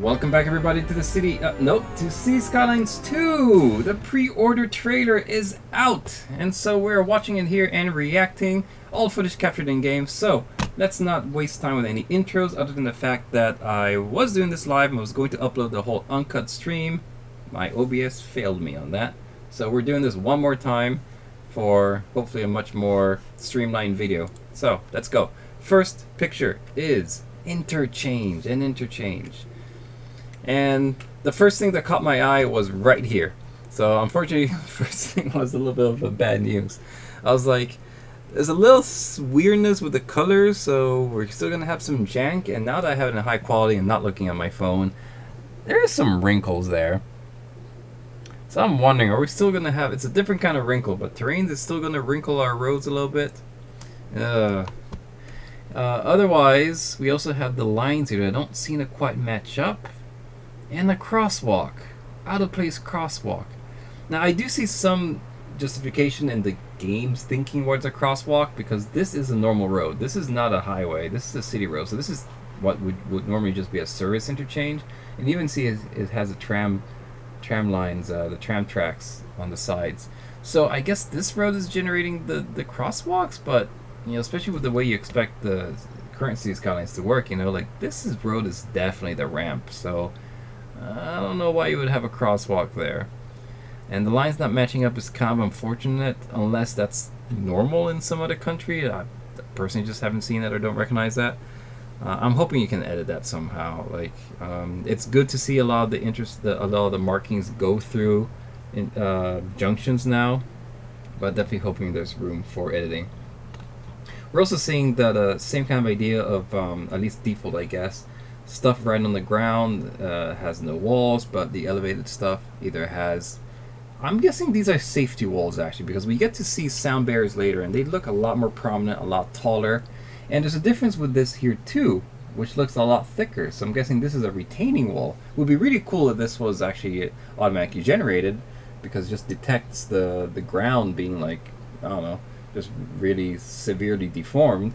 Welcome back everybody to the to City Skylines 2! The pre-order trailer is out! And so we're watching it here and reacting. All footage captured in game, so let's not waste time with any intros other than the fact that I was doing this live and was going to upload the whole uncut stream. My OBS failed me on that. So we're doing this one more time for hopefully a much more streamlined video. So let's go. First picture is interchange. And the first thing that caught my eye was right here. So unfortunately, the first thing was a little bit of a bad news. I was like, there's a little weirdness with the colors, so we're still going to have some jank. And now that I have it in high quality and not looking at my phone, there is some wrinkles there. So I'm wondering, are we still going to have, it's a different kind of wrinkle, but terrain is still going to wrinkle our roads a little bit. Otherwise, we also have the lines here that don't seem to quite match up. And the crosswalk. Out of place crosswalk. Now I do see some justification in the game's thinking towards a crosswalk, because this is a normal road. This is not a highway. This is a city road. So this is what would normally just be a service interchange. And you even see it has a tram lines, the tram tracks on the sides. So I guess this road is generating the crosswalks, but you know, especially with the way you expect the current City Skylines to work, you know, like road is definitely the ramp. So I don't know why you would have a crosswalk there. And the lines not matching up is kind of unfortunate, unless that's normal in some other country. I personally just haven't seen it or don't recognize that. I'm hoping you can edit that somehow. Like, it's good to see a lot of a lot of the markings go through in, junctions now, but definitely hoping there's room for editing. We're also seeing the same kind of idea of, at least default, I guess. Stuff right on the ground has no walls, but the elevated stuff either has... I'm guessing these are safety walls, actually, because we get to see sound barriers later, and they look a lot more prominent, a lot taller. And there's a difference with this here, too, which looks a lot thicker. So I'm guessing this is a retaining wall. It would be really cool if this was actually automatically generated, because it just detects the ground being, like, I don't know, just really severely deformed.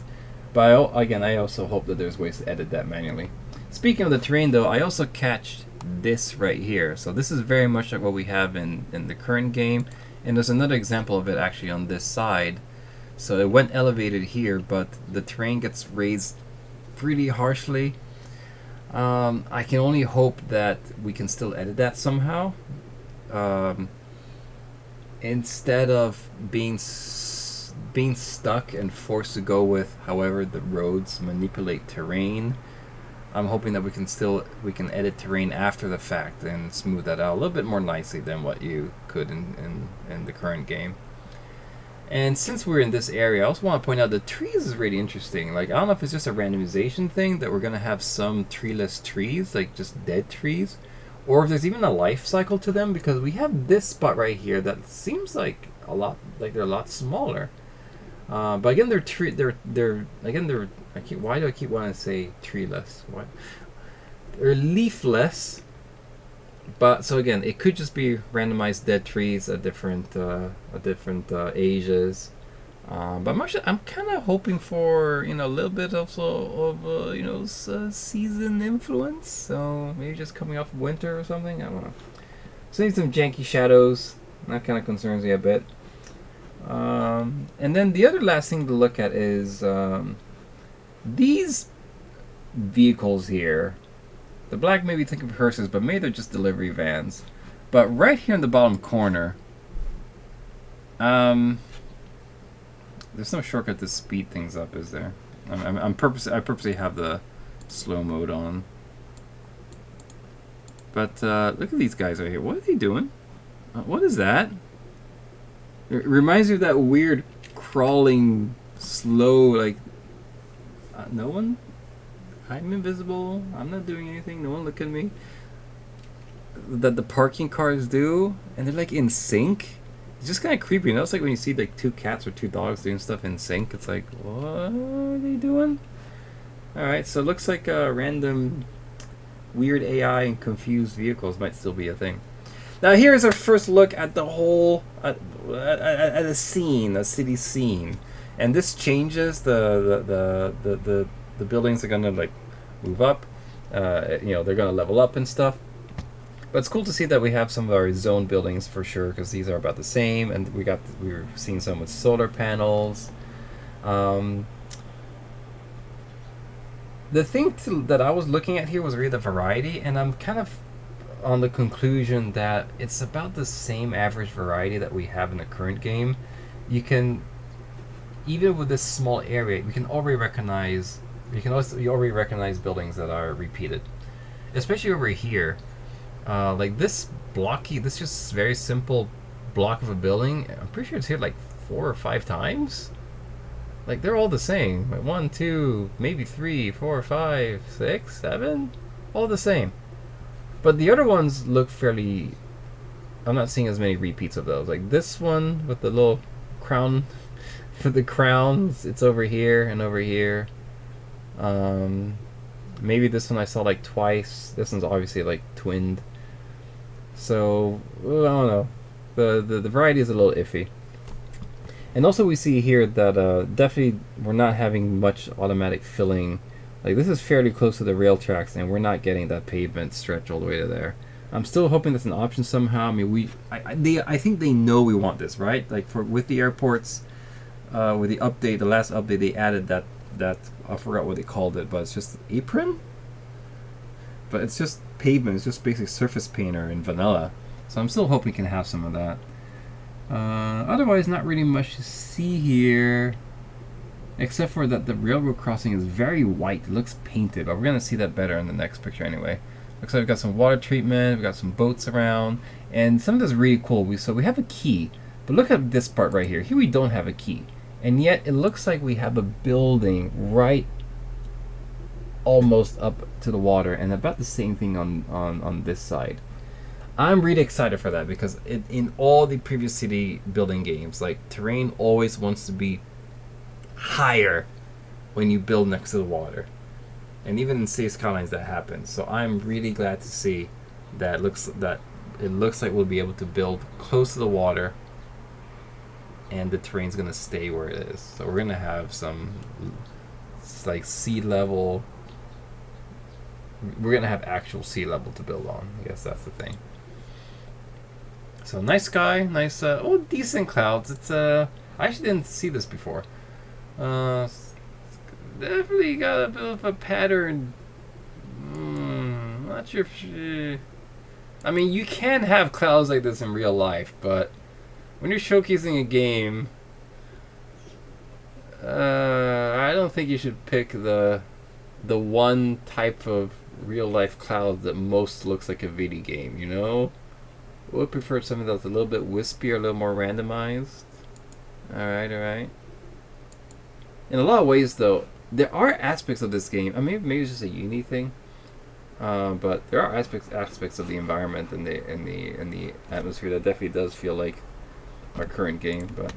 But again, I also hope that there's ways to edit that manually. Speaking of the terrain, though, I also catch this right here. So this is very much like what we have in the current game. And there's another example of it actually on this side. So it went elevated here, but the terrain gets raised pretty harshly. I can only hope that we can still edit that somehow. Instead of being stuck and forced to go with however the roads manipulate terrain, I'm hoping that we can edit terrain after the fact and smooth that out a little bit more nicely than what you could in the current game. And since we're in this area, I also want to point out the trees is really interesting. Like, I don't know if it's just a randomization thing that we're gonna have some treeless trees, like just dead trees, or if there's even a life cycle to them, because we have this spot right here that seems like they're a lot smaller. But again, why do I keep wanting to say treeless? Why? They're leafless. But so again, it could just be randomized dead trees at different ages. But I'm kind of hoping for, you know, a little bit of season influence. So maybe just coming off of winter or something. I don't know. Seeing some janky shadows, that kind of concerns me a bit. And then the other last thing to look at is these vehicles here. The black may be thinking of hearses, but maybe they're just delivery vans. But right here in the bottom corner, there's no shortcut to speed things up, is there? I purposely have the slow mode on. But look at these guys right here. What are they doing? What is that? It reminds me of that weird crawling, slow, like, no one? I'm invisible. I'm not doing anything. No one look at me. That the parking cars do, and they're like in sync. It's just kind of creepy. You know, it's like when you see like two cats or two dogs doing stuff in sync. It's like, what are they doing? All right, so it looks like random, weird AI and confused vehicles might still be a thing. Now here's our first look at the whole at a scene, a city scene, and this changes the buildings are gonna like move up. they're going to level up and stuff. But it's cool to see that we have some of our zone buildings for sure, because these are about the same, and we were seeing some with solar panels. The thing that I was looking at here was really the variety, and I'm kind of on the conclusion that it's about the same average variety that we have in the current game. You can, even with this small area, you already recognize buildings that are repeated, especially over here. Like this just very simple block of a building. I'm pretty sure it's here like 4 or 5 times. Like they're all the same. Like 1, 2, maybe 3, 4, 5, 6, 7, all the same. But the other ones look fairly. I'm not seeing as many repeats of those. Like this one with the little crown for the crowns. It's over here and over here. Maybe this one I saw like twice. This one's obviously like twinned. So I don't know. The variety is a little iffy. And also we see here that definitely we're not having much automatic filling. Like this is fairly close to the rail tracks, and we're not getting that pavement stretch all the way to there. I'm still hoping that's an option somehow. I mean, I think they know we want this, right? Like with the airports, with the last update, they added that I forgot what they called it, but it's just apron. But it's just pavement. It's just basic surface painter in vanilla. So I'm still hoping we can have some of that. Otherwise, not really much to see here, except for that the railroad crossing is very white. It looks painted, but we're gonna see that better in the next picture anyway. Looks like we've got some water treatment. We've got some boats around, and some of this is really cool. We have a key, but look at this part right here. Here we don't have a key, and yet it looks like we have a building right almost up to the water, and about the same thing on this side. I'm really excited for that because in all the previous city building games, like terrain always wants to be higher when you build next to the water, and even in Skylines that happens. So I'm really glad to see that it looks like we'll be able to build close to the water, and the terrain's gonna stay where it is. So we're gonna have some like sea level. We're gonna have actual sea level to build on. I guess that's the thing. So nice sky, nice decent clouds. It's I actually didn't see this before. Definitely got a bit of a pattern. Not sure if I mean, you can have clouds like this in real life, but when you're showcasing a game, I don't think you should pick the one type of real life cloud that most looks like a video game, you know? I would prefer something that's a little bit wispy or a little more randomized. Alright. In a lot of ways, though, there are aspects of this game. I mean, maybe it's just a Uni thing, but there are aspects of the environment and the atmosphere that definitely does feel like our current game. But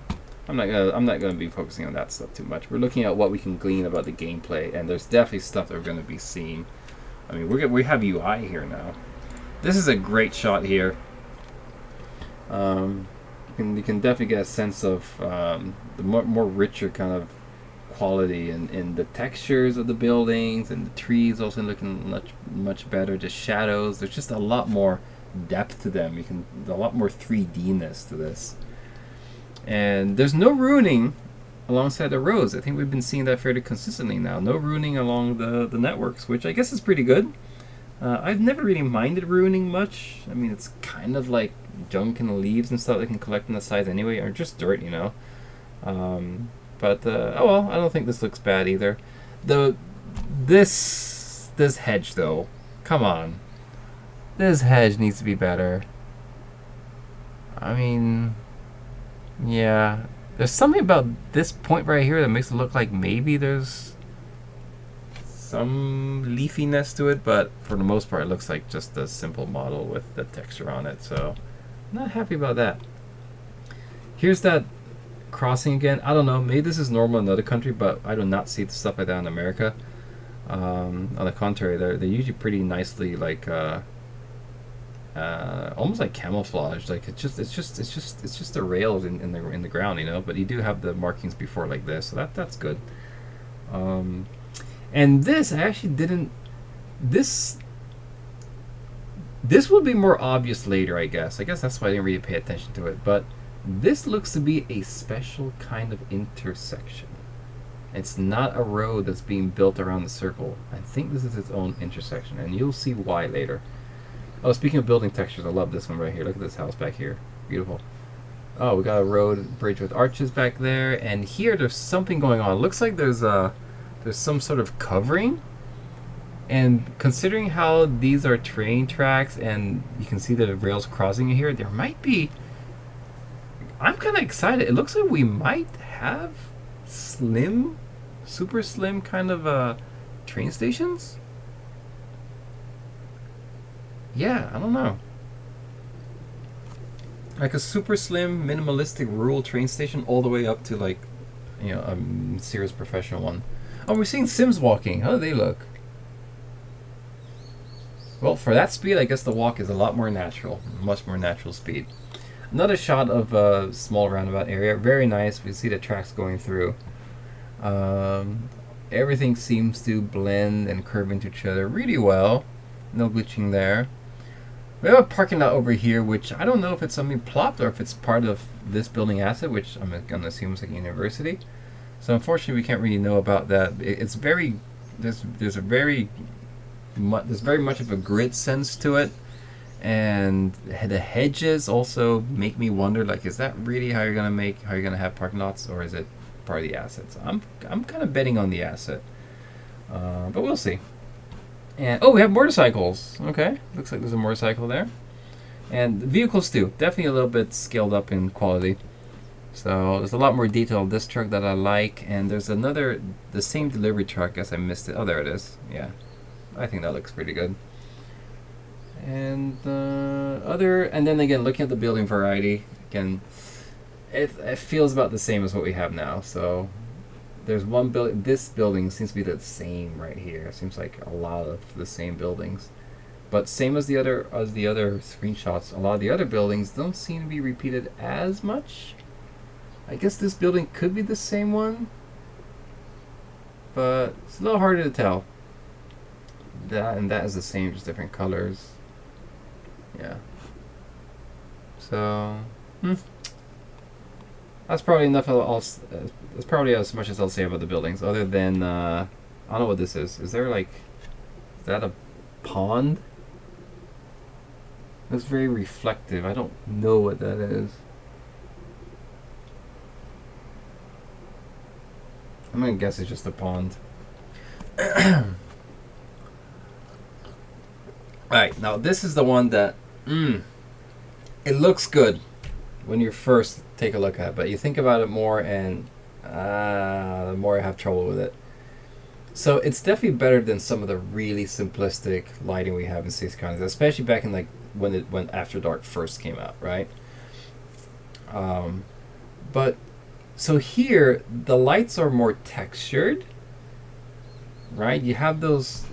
I'm not gonna be focusing on that stuff too much. We're looking at what we can glean about the gameplay, and there's definitely stuff that we're gonna be seeing. I mean, we have UI here now. This is a great shot here. You can definitely get a sense of the more richer kind of quality in the textures of the buildings, and the trees also looking much better. The shadows, there's just a lot more depth to them. A lot more 3D-ness to this. And there's no ruining alongside the roads. I think we've been seeing that fairly consistently now. No ruining along the networks, which I guess is pretty good. I've never really minded ruining much. I mean, it's kind of like junk and leaves and stuff they can collect on the sides anyway, or just dirt, you know. But oh well, I don't think this looks bad either. This hedge though, come on, this hedge needs to be better. I mean, yeah, there's something about this point right here that makes it look like maybe there's some leafiness to it, but for the most part it looks like just a simple model with the texture on it, so I'm not happy about that. Here's that crossing again. I don't know, maybe this is normal in another country, but I do not see the stuff like that in America. On the contrary, they're usually pretty nicely like almost like camouflage. Like it's just the rails in the ground, you know. But you do have the markings before like this, so that's good. And this I actually didn't This this will be more obvious later, I guess. I guess that's why I didn't really pay attention to it. But this looks to be a special kind of intersection. It's not a road that's being built around the circle. I think this is its own intersection, and you'll see why later. Oh, speaking of building textures, I love this one right here. Look at this house back here. Beautiful. Oh, we got a road bridge with arches back there, and here there's something going on. It looks like there's some sort of covering. And considering how these are train tracks, and you can see the rails crossing here, there might be. I'm kind of excited. It looks like we might have slim, super slim kind of train stations. Yeah, I don't know. Like a super slim, minimalistic rural train station, all the way up to like, a serious professional one. Oh, we're seeing Sims walking. How do they look? Well, for that speed, I guess the walk is a lot more natural, much more natural speed. Another shot of a small roundabout area, very nice. We see the tracks going through. Everything seems to blend and curve into each other really well. No glitching there. We have a parking lot over here, which I don't know if it's something plopped or if it's part of this building asset, which I'm gonna assume is like a university. So unfortunately, we can't really know about that. It's very there's very much of a grid sense to it, and the hedges also make me wonder, like, is that really how you're gonna have parking lots, or is it part of the assets? I'm kind of betting on the asset, but we'll see. And oh, we have motorcycles. Okay, looks like there's a motorcycle there, and the vehicles too. Definitely a little bit scaled up in quality. So there's a lot more detail on this truck that I like, and there's the same delivery truck. Guess I missed it. Oh, there it is. Yeah. I think that looks pretty good. And and then again, looking at the building variety, again, it feels about the same as what we have now. So there's one building. This building seems to be the same right here. It seems like a lot of the same buildings, but same as the other screenshots. A lot of the other buildings don't seem to be repeated as much. I guess this building could be the same one, but it's a little harder to tell. That and that is the same, just different colors. Yeah. So, that's probably enough. That's probably as much as I'll say about the buildings. Other than I don't know what this is. Is that a pond? It's very reflective. I don't know what that is. I'm gonna guess it's just a pond. Alright, now this is the one that it looks good when you first take a look at it, but you think about it more, and the more I have trouble with it. So it's definitely better than some of the really simplistic lighting we have in Skylines, especially back in like when After Dark first came out, right? But so here the lights are more textured, right? You have those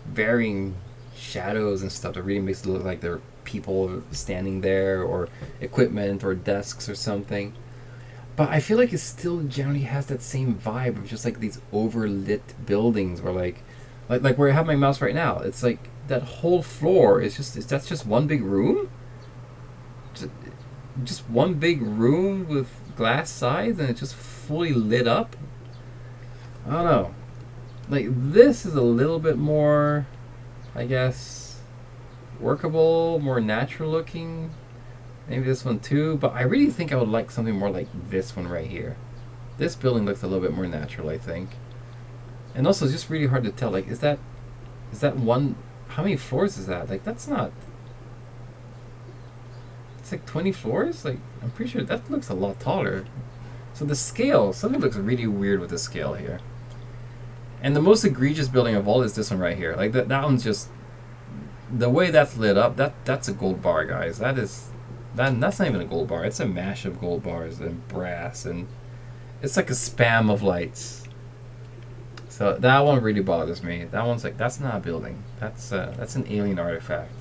varying shadows and stuff that really makes it look like there are people standing there, or equipment or desks or something. But I feel like it still generally has that same vibe of just like these overlit buildings, where like where I have my mouse right now, it's like that whole floor is that's just one big room, just one big room with glass sides, and it's just fully lit up. I don't know, like this is a little bit more, I guess, workable, more natural looking. Maybe this one too, but I really think I would like something more like this one right here. This building looks a little bit more natural, I think. And also it's just really hard to tell, like, is that one, how many floors is that? Like, that's not, it's like 20 floors? Like, I'm pretty sure that looks a lot taller. So the scale, something looks really weird with the scale here. And the most egregious building of all is this one right here. Like, that one's just, the way that's lit up, that's a gold bar, guys. That's not even a gold bar. It's a mash of gold bars and brass, and it's like a spam of lights. So that one really bothers me. That one's like, that's not a building. That's an alien artifact.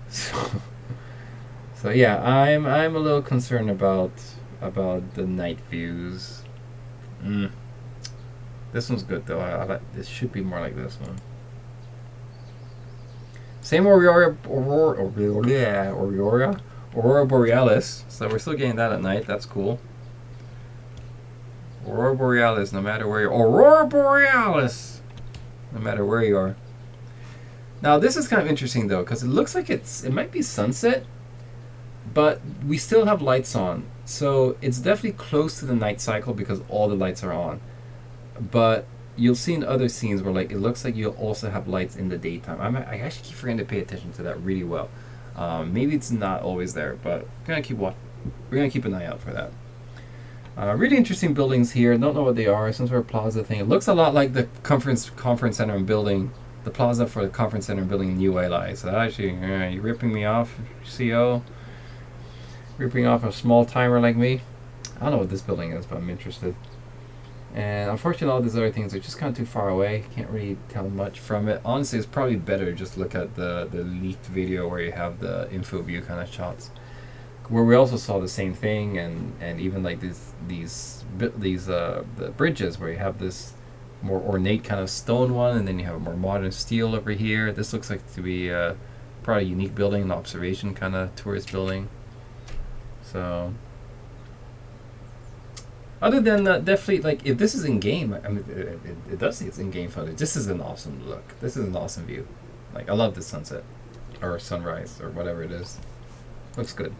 So yeah, I'm a little concerned about the night views. This one's good though. I like, this should be more like this one. Same Aurora Borealis. So we're still getting that at night. That's cool. Aurora Borealis, no matter where you are. Aurora Borealis! No matter where you are. Now this is kind of interesting though, because it looks like it might be sunset, but we still have lights on. So it's definitely close to the night cycle because all the lights are on. But you'll see in other scenes where like it looks like you'll also have lights in the daytime. I actually keep forgetting to pay attention to that really well. Maybe it's not always there, but we're gonna keep an eye out for that. Really interesting buildings here. Don't know what they are. Some sort of plaza thing. It looks a lot like the conference center and building, the plaza for the conference center and building in New Waylie. So actually, you're ripping me off, CO. Ripping off a small timer like me. I don't know what this building is, but I'm interested. And unfortunately, all these other things are just kind of too far away. Can't really tell much from it. Honestly, it's probably better to just look at the leaked video where you have the info view kind of shots, where we also saw the same thing, and even like the bridges where you have this more ornate kind of stone one, and then you have a more modern steel over here. This looks like to be probably a unique building, an observation kind of tourist building. So. Other than definitely, like, if this is in game, I mean, it does say it's in game footage. This is an awesome look. This is an awesome view. Like, I love this sunset, or sunrise, or whatever it is. Looks good.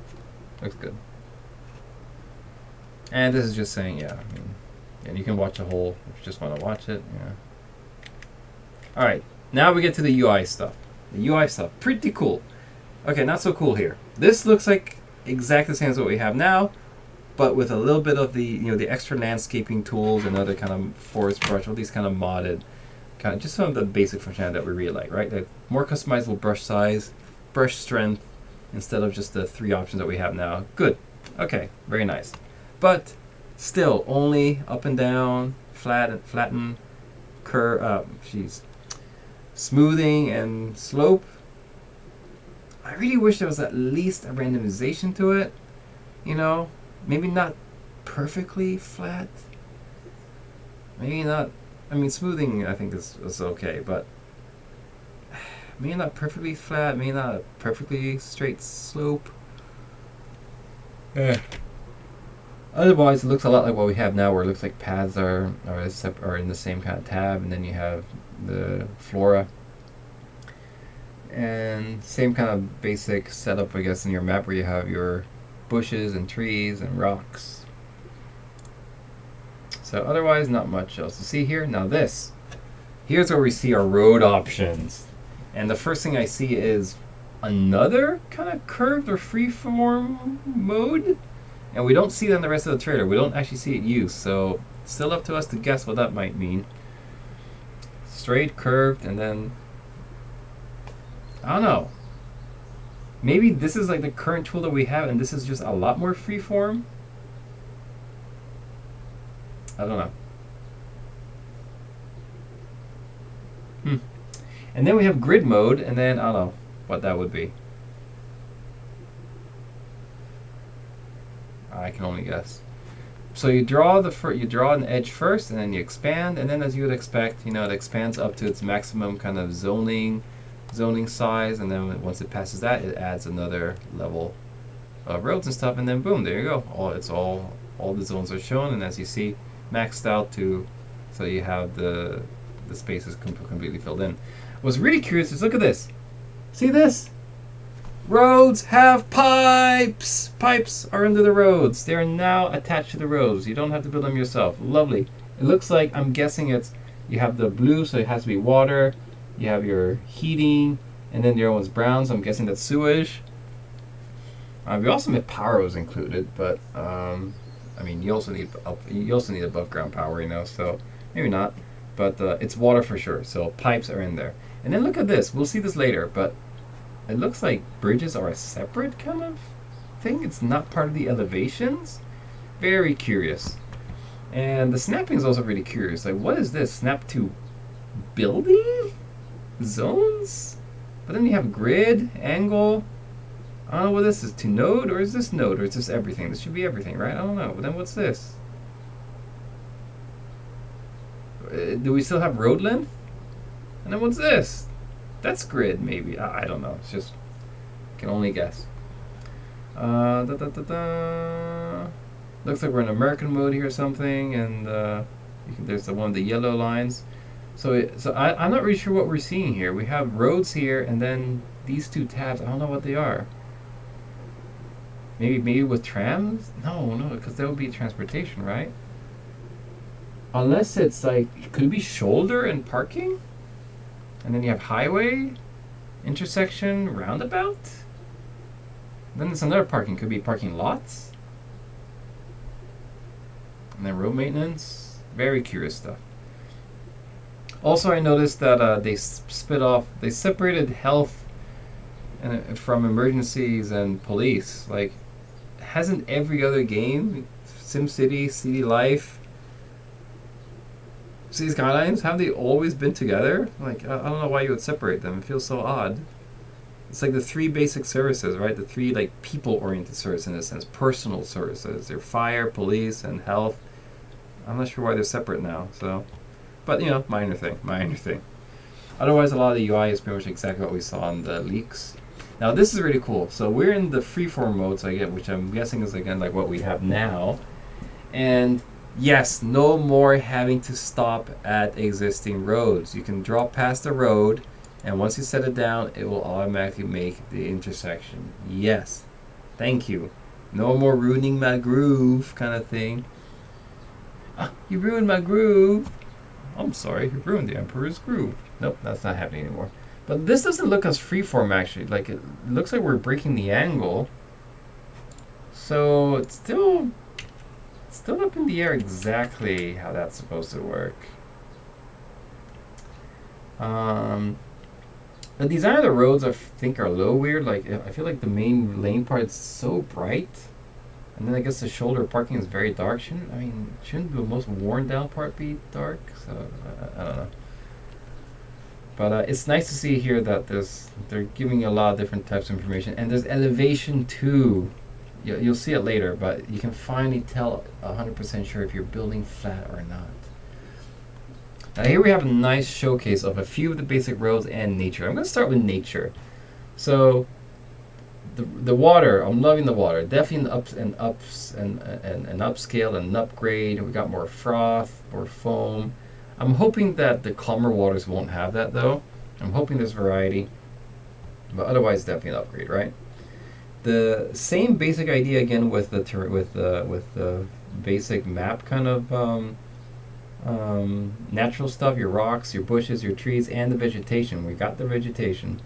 Looks good. And this is just saying, yeah, I mean, and you can watch a whole if you just want to watch it. Yeah. All right, now we get to the UI stuff. The UI stuff, pretty cool. Okay, not so cool here. This looks like exactly the same as what we have now, but with a little bit of the the extra landscaping tools and other kind of forest brush, all these kind of modded, kind of just some of the basic functionality that we really like, right? The more customizable brush size, brush strength, instead of just the 3 options that we have now. Good. Okay, very nice. But still, only up and down, flatten, curve, smoothing and slope. I really wish there was at least a randomization to it, Maybe not perfectly flat. Maybe not. I mean, smoothing I think is okay, but maybe not perfectly flat. Maybe not a perfectly straight slope. Otherwise, it looks a lot like what we have now, where it looks like paths are in the same kind of tab, and then you have the flora. And same kind of basic setup, I guess, in your map where you have your bushes and trees and rocks. So otherwise, not much else to see here. Now here's where we see our road options. And the first thing I see is another kind of curved or freeform mode. And we don't see that in the rest of the trailer. We don't actually see it used. So still up to us to guess what that might mean. Straight, curved, and then I don't know. Maybe this is like the current tool that we have, and this is just a lot more freeform. I don't know. And then we have grid mode, and then I don't know what that would be. I can only guess. So you draw an edge first, and then you expand, and then as you would expect, it expands up to its maximum kind of zoning size, and then once it passes that, it adds another level of roads and stuff, and then boom, there you go. All the zones are shown, and as you see, maxed out so you have the spaces completely filled in. What's really curious is, look at this. See this? Roads have pipes. Pipes are under the roads. They are now attached to the roads. You don't have to build them yourself. Lovely. It looks like, I'm guessing you have the blue, so it has to be water. You have your heating, and then the other one's brown, so I'm guessing that's sewage. We also have power was included, but I mean, you also need above ground power, so maybe not. But it's water for sure, so pipes are in there. And then look at this. We'll see this later, but it looks like bridges are a separate kind of thing. It's not part of the elevations. Very curious. And the snapping is also really curious. Like, what is this? Snap to building? Zones? But then you have grid, angle. I don't know what this is. To node, or is this node, or is this everything? This should be everything, right? I don't know. But then what's this? Do we still have road length? And then what's this? That's grid, maybe. I don't know. It's just can only guess. Looks like we're in American mode here or something, and there's the one of the yellow lines. So I'm not really sure what we're seeing here. We have roads here, and then these two tabs. I don't know what they are. Maybe with trams? No, because that would be transportation, right? Unless it's like, could it be shoulder and parking? And then you have highway, intersection, roundabout? Then there's another parking. Could be parking lots. And then road maintenance. Very curious stuff. Also, I noticed that they separated health from emergencies and police. Like, hasn't every other game, SimCity, City Life, City Skylines, have they always been together? Like, I don't know why you would separate them. It feels so odd. It's like the three basic services, right? The three like people-oriented services in a sense, personal services. They're fire, police, and health. I'm not sure why they're separate now. So, but minor thing. Otherwise, a lot of the UI is pretty much exactly what we saw in the leaks. Now this is really cool. So we're in the freeform mode, which I'm guessing is again like what we have now. And yes, no more having to stop at existing roads. You can drop past the road, and once you set it down, it will automatically make the intersection. Yes, thank you. No more ruining my groove kind of thing. You ruined my groove. I'm sorry, you ruined the Emperor's groove. Nope, that's not happening anymore. But this doesn't look as freeform actually. Like it looks like we're breaking the angle. So it's still up in the air exactly how that's supposed to work. The design of the roads I think are a little weird. Like I feel like the main lane part is so bright, and then I guess the shoulder parking is very dark. Shouldn't the most worn down part be dark? So I don't know. But it's nice to see here that they're giving you a lot of different types of information, and there's elevation too. You'll see it later, but you can finally tell 100% sure if you're building flat or not. Now here we have a nice showcase of a few of the basic roads and nature. I'm going to start with nature. So the water, I'm loving the water. Definitely an upscale and an upgrade. We got more froth, more foam. I'm hoping that the calmer waters won't have that though. I'm hoping there's variety, but otherwise definitely an upgrade, right? The same basic idea again with the basic map kind of natural stuff, your rocks, your bushes, your trees, and the vegetation. We got the vegetation.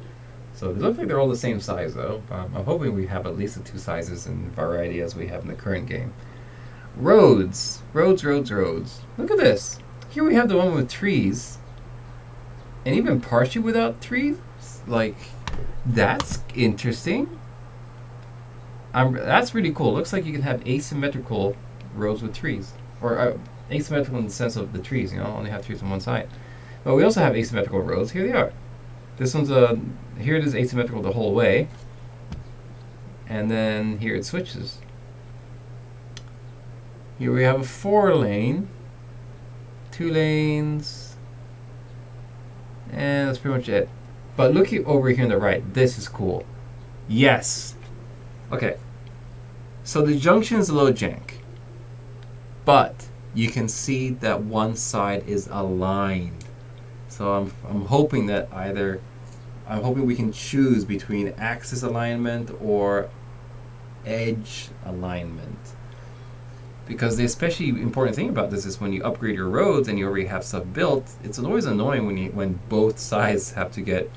So they look like they're all the same size though. I'm hoping we have at least the two sizes in variety as we have in the current game. Roads. Look at this. Here we have the one with trees, and even partially without trees. Like, that's interesting. That's really cool. Looks like you can have asymmetrical roads with trees, or asymmetrical in the sense of the trees. Only have trees on one side. But we also have asymmetrical roads. Here they are. This one's here it is asymmetrical the whole way, and then here it switches. Here we have a 4-lane. 2 lanes, and that's pretty much it. But look over here on the right. This is cool. Yes. Okay. So the junction is a little jank, but you can see that one side is aligned. So I'm hoping that I'm hoping we can choose between axis alignment or edge alignment. Because the especially important thing about this is when you upgrade your roads and you already have stuff built, it's always annoying when both sides have to get,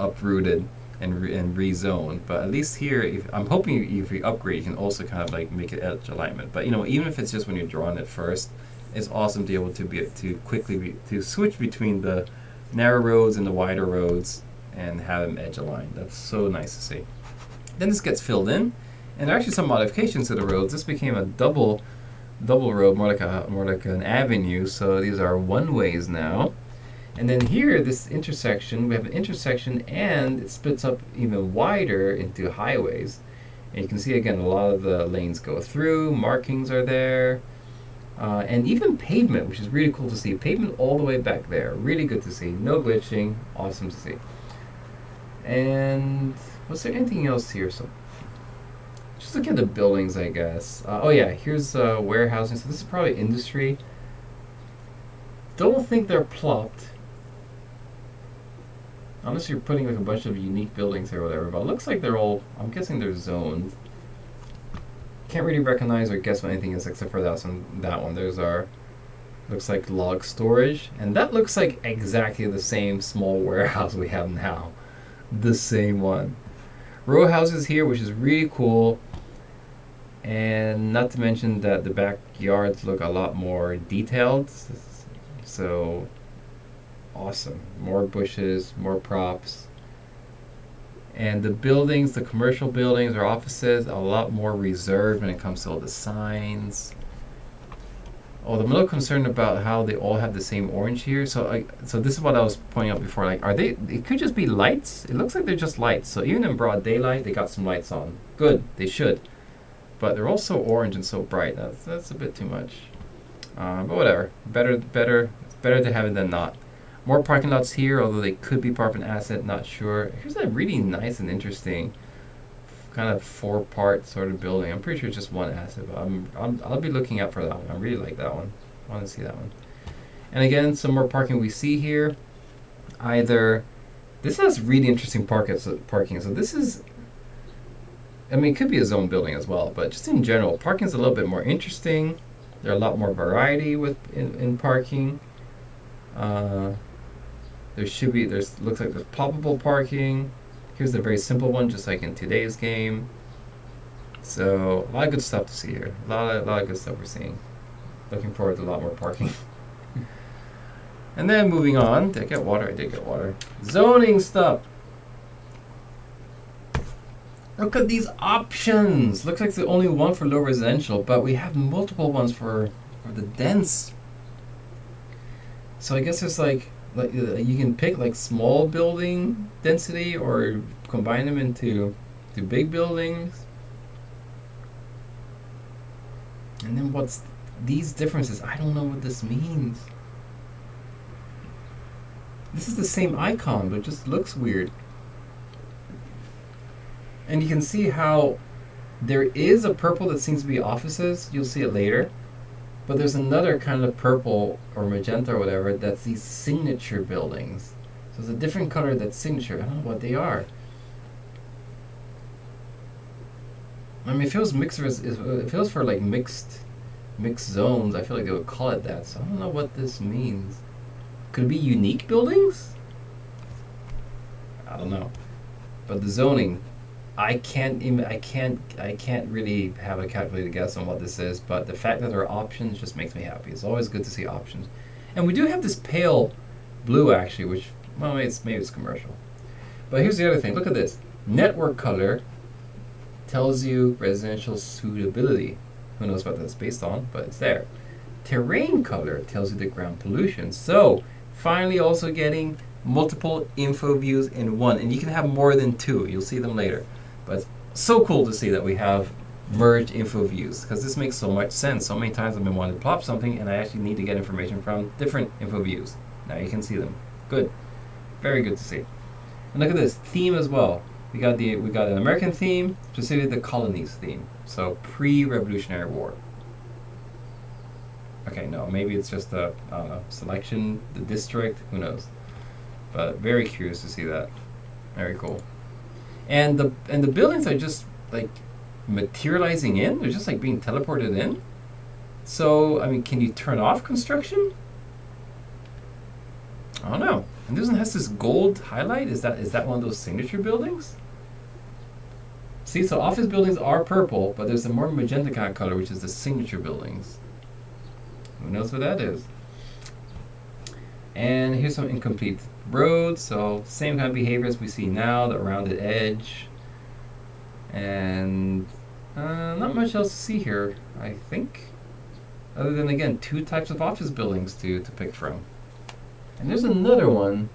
uprooted and rezoned. But at least here, I'm hoping if you upgrade, you can also kind of like make it edge alignment. But even if it's just when you're drawing it first, it's awesome to be able to quickly switch between the narrow roads and the wider roads and have them edge aligned. That's so nice to see. Then this gets filled in. And there are actually some modifications to the roads. This became a double road, more like an avenue. So these are one-ways now. And then here, this intersection, we have an intersection, and it splits up even wider into highways. And you can see again, a lot of the lanes go through. Markings are there. And even pavement, which is really cool to see. Pavement all the way back there. Really good to see. No glitching. Awesome to see. And was there anything else here? So just look at the buildings, I guess. Oh yeah, here's warehousing. So this is probably industry. Don't think they're plopped. Unless you're putting like a bunch of unique buildings here or whatever. But it looks like they're all, I'm guessing they're zoned. Can't really recognize or guess what anything is except for that one. There's our, looks like log storage. And that looks like exactly the same small warehouse we have now. The same one. Row houses here, which is really cool. And not to mention that the backyards look a lot more detailed. So awesome. More bushes, more props. And the buildings, the commercial buildings or offices, are a lot more reserved when it comes to all the signs. Oh, I'm a little concerned about how they all have the same orange here. So this is what I was pointing out before. Like, are they? It could just be lights. It looks like they're just lights. So even in broad daylight, they got some lights on. Good, they should. But they're all so orange and so bright. That's a bit too much. But whatever. It's better to have it than not. More parking lots here, although they could be part of an asset, not sure. Here's a really nice and interesting kind of 4-part sort of building. I'm pretty sure it's just one asset, but I'll be looking out for that one. I really like that one. I want to see that one. And again, some more parking we see here. This has really interesting parking. So this is, I mean, it could be a zone building as well, but just in general, parking is a little bit more interesting. There's a lot more variety in parking. Looks like there's ploppable parking. Here's a very simple one, just like in today's game. So a lot of good stuff to see here. A lot of good stuff we're seeing. Looking forward to a lot more parking. And then moving on. Did I get water? I did get water. Zoning stuff. Look at these options. Looks like there's only one for low residential, but we have multiple ones for the dense. So I guess there's like you can pick like small building density or combine them into big buildings. And then what's these differences? I don't know what this means. This is the same icon, but it just looks weird. And you can see how there is a purple that seems to be offices. You'll see it later. But there's another kind of purple or magenta or whatever that's these signature buildings. So it's a different color that's signature. I don't know what they are. I mean, if it was if it was for like mixed zones, I feel like they would call it that. So I don't know what this means. Could it be unique buildings? I don't know. But the zoning, I can't really have a calculated guess on what this is, but the fact that there are options just makes me happy. It's always good to see options. And we do have this pale blue actually, which, well, maybe it's commercial. But here's the other thing. Look at this. Network color tells you residential suitability. Who knows what that's based on, but it's there. Terrain color tells you the ground pollution. So finally also getting multiple info views in one, and you can have more than two. You'll see them later. But it's so cool to see that we have merged info views, because this makes so much sense. So many times I've been wanting to plop something and I actually need to get information from different info views. Now you can see them. Good. Very good to see. And look at this theme as well. We got an American theme, specifically the colonies theme. So pre-Revolutionary War. Okay, no, maybe it's just a selection, the district, who knows. But very curious to see that. Very cool. And the buildings are just like materializing in. They're just like being teleported in. So I mean, can you turn off construction? I don't know. And this one has this gold highlight. Is that one of those signature buildings? See, so office buildings are purple, but there's a more magenta kind of color, which is the signature buildings. Who knows what that is? And here's some incomplete roads. So same kind of behavior as we see now, the rounded edge. And not much else to see here, I think. Other than, again, 2 types of office buildings to pick from. And there's another one.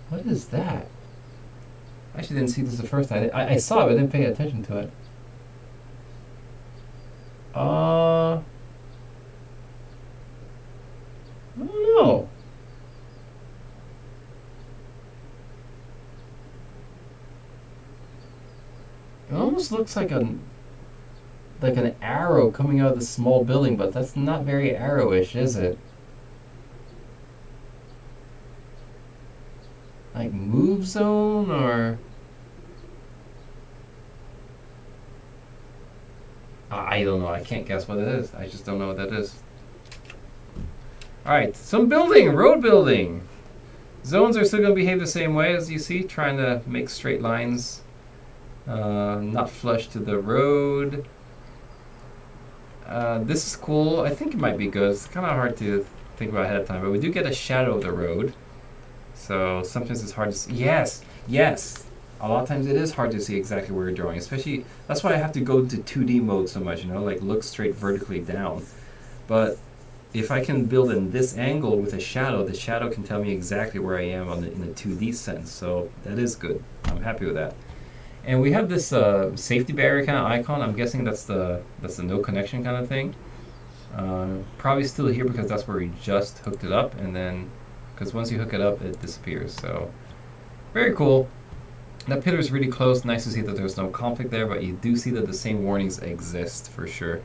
What is that? I actually didn't see this the first time. I saw it, but I didn't pay attention to it. It almost looks like an arrow coming out of the small building, but that's not very arrowish, is it? Like move zone or... I don't know. I can't guess what it is. I just don't know what that is. Alright, some building, road building. Zones are still going to behave the same way as you see, trying to make straight lines not flush to the road. This is cool. I think it might be good. It's kind of hard to think about ahead of time, but we do get a shadow of the road. So sometimes it's hard to see. Yes, yes. A lot of times it is hard to see exactly where you're drawing, especially, that's why I have to go to 2D mode so much, you know, like look straight vertically down. But if I can build in this angle with a shadow, the shadow can tell me exactly where I am in the 2D sense. So that is good. I'm happy with that. And we have this safety barrier kind of icon. I'm guessing that's the no connection kind of thing. Probably still here because that's where we just hooked it up, and then because once you hook it up, it disappears. So very cool. That pillar is really close. Nice to see that there's no conflict there, but you do see that the same warnings exist for sure.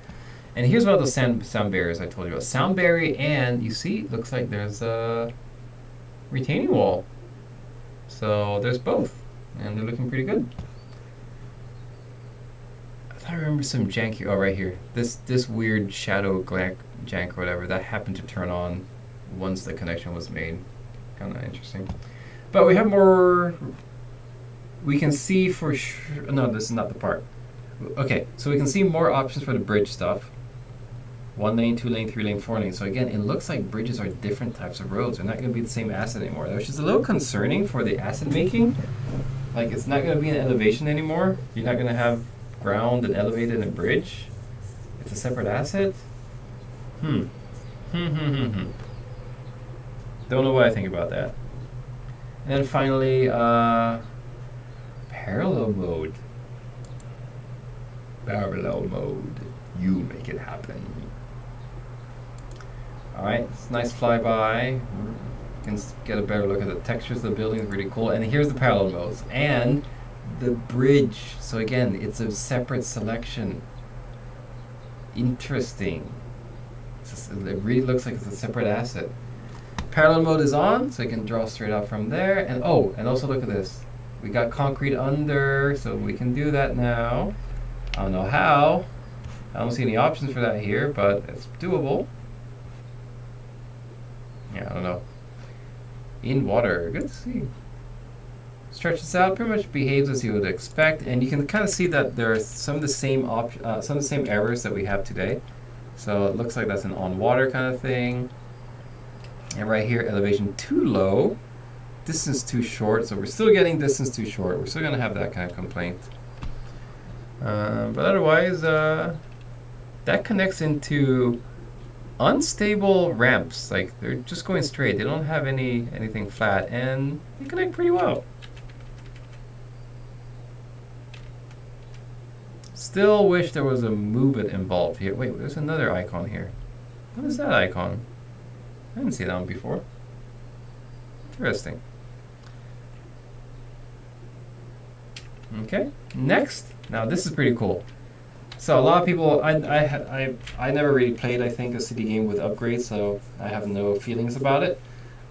And here's one of those sound barriers I told you about. Sound barrier, and you see, looks like there's a retaining wall. So there's both, and they're looking pretty good. I thought I remember some janky. Oh, right here. This weird shadow jank or whatever that happened to turn on once the connection was made. Kind of interesting. But we have more. We can see for sure. No, this is not the part. Okay, so we can see more options for the bridge stuff. 1 lane, 2 lane, 3 lane, 4 lane. So again, it looks like bridges are different types of roads. They're not going to be the same asset anymore, which is a little concerning for the asset making. Like, it's not going to be an elevation anymore. You're not going to have ground and elevated and bridge. It's a separate asset. Don't know what I think about that. And then finally, parallel mode. Parallel mode. You make it happen. Alright, it's a nice flyby. You can get a better look at the textures of the building. It's really cool. And here's the parallel modes. And the bridge. So again, it's a separate selection. Interesting. It really looks like it's a separate asset. Parallel mode is on, so you can draw straight out from there. And oh, and also look at this. We got concrete under, so we can do that now. I don't know how. I don't see any options for that here, but it's doable. Yeah, I don't know. In water, good to see. Stretch this out, pretty much behaves as you would expect, and you can kind of see that there are some of the same errors that we have today. So it looks like that's an on water kind of thing. And right here, elevation too low, distance too short. So we're still getting distance too short. We're still going to have that kind of complaint. But otherwise, that connects into unstable ramps. Like, they're just going straight. They don't have anything flat, and they connect pretty well. Still wish there was a movement involved here. Wait, there's another icon here. What is that icon? I didn't see that one before. Interesting. Okay, next. Now this is pretty cool. So a lot of people, I never really played, I think, a city game with upgrades, so I have no feelings about it.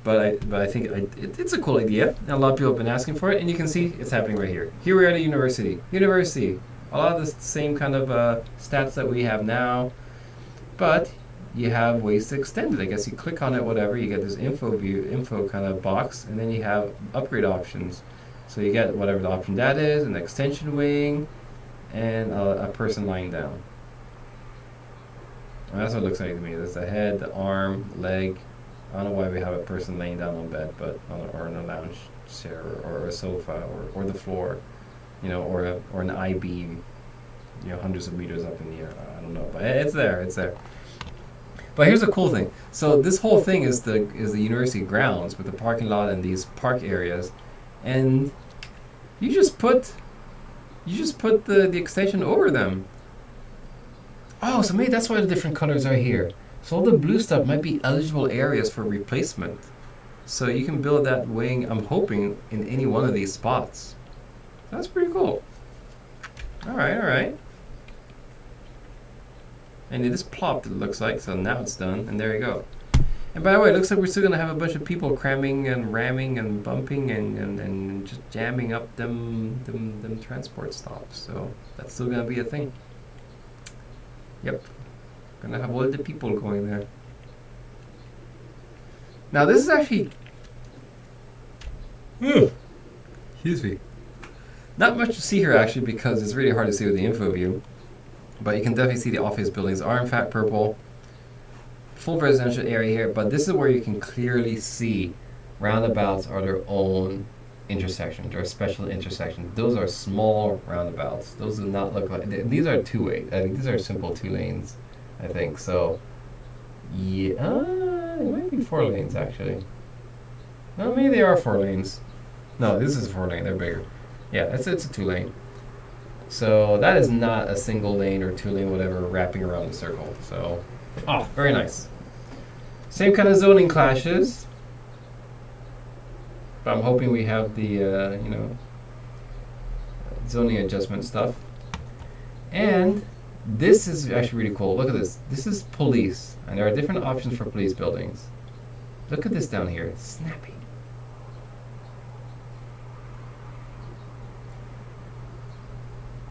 But I think it's a cool idea, and a lot of people have been asking for it, and you can see it's happening right here. Here we're at a university. A lot of the same kind of stats that we have now, but you have ways to extend it. I guess you click on it, whatever, you get this info kind of box, and then you have upgrade options. So you get whatever the option that is, an extension wing, and a person lying down. And that's what it looks like to me. There's the head, the arm, leg. I don't know why we have a person laying down on bed, but or in a lounge chair or a sofa or the floor, you know, or an I-beam, you know, hundreds of meters up in the air. I don't know, but it's there. But here's the cool thing. So this whole thing is the university grounds with the parking lot and these park areas, and you just put the extension over them. Oh, so maybe that's why the different colors are here. So all the blue stuff might be eligible areas for replacement. So you can build that wing, I'm hoping, in any one of these spots. That's pretty cool. Alright, alright. And it is plopped, it looks like, so now it's done, and there you go. And by the way, it looks like we're still gonna have a bunch of people cramming and ramming and bumping and just jamming up them transport stops. So that's still gonna be a thing. Yep. Gonna have all the people going there. Now this is actually excuse me. Not much to see here actually because it's really hard to see with the info view. But you can definitely see the office buildings are in fact purple. Full residential area here, but this is where you can clearly see roundabouts are their own intersection. They're special intersections. Those are small roundabouts. Those do not look like, these are two-way. I think these are simple 2 lanes, I think. So, yeah, it might be 4 lanes actually. No, maybe they are 4 lanes. No, this is 4 lane, they're bigger. Yeah, it's a 2 lane. So that is not a single lane or 2 lane, whatever, wrapping around the circle. So, oh, very nice. Same kind of zoning clashes. But I'm hoping we have the, you know, zoning adjustment stuff. And this is actually really cool. Look at this. This is police. And there are different options for police buildings. Look at this down here. It's snappy.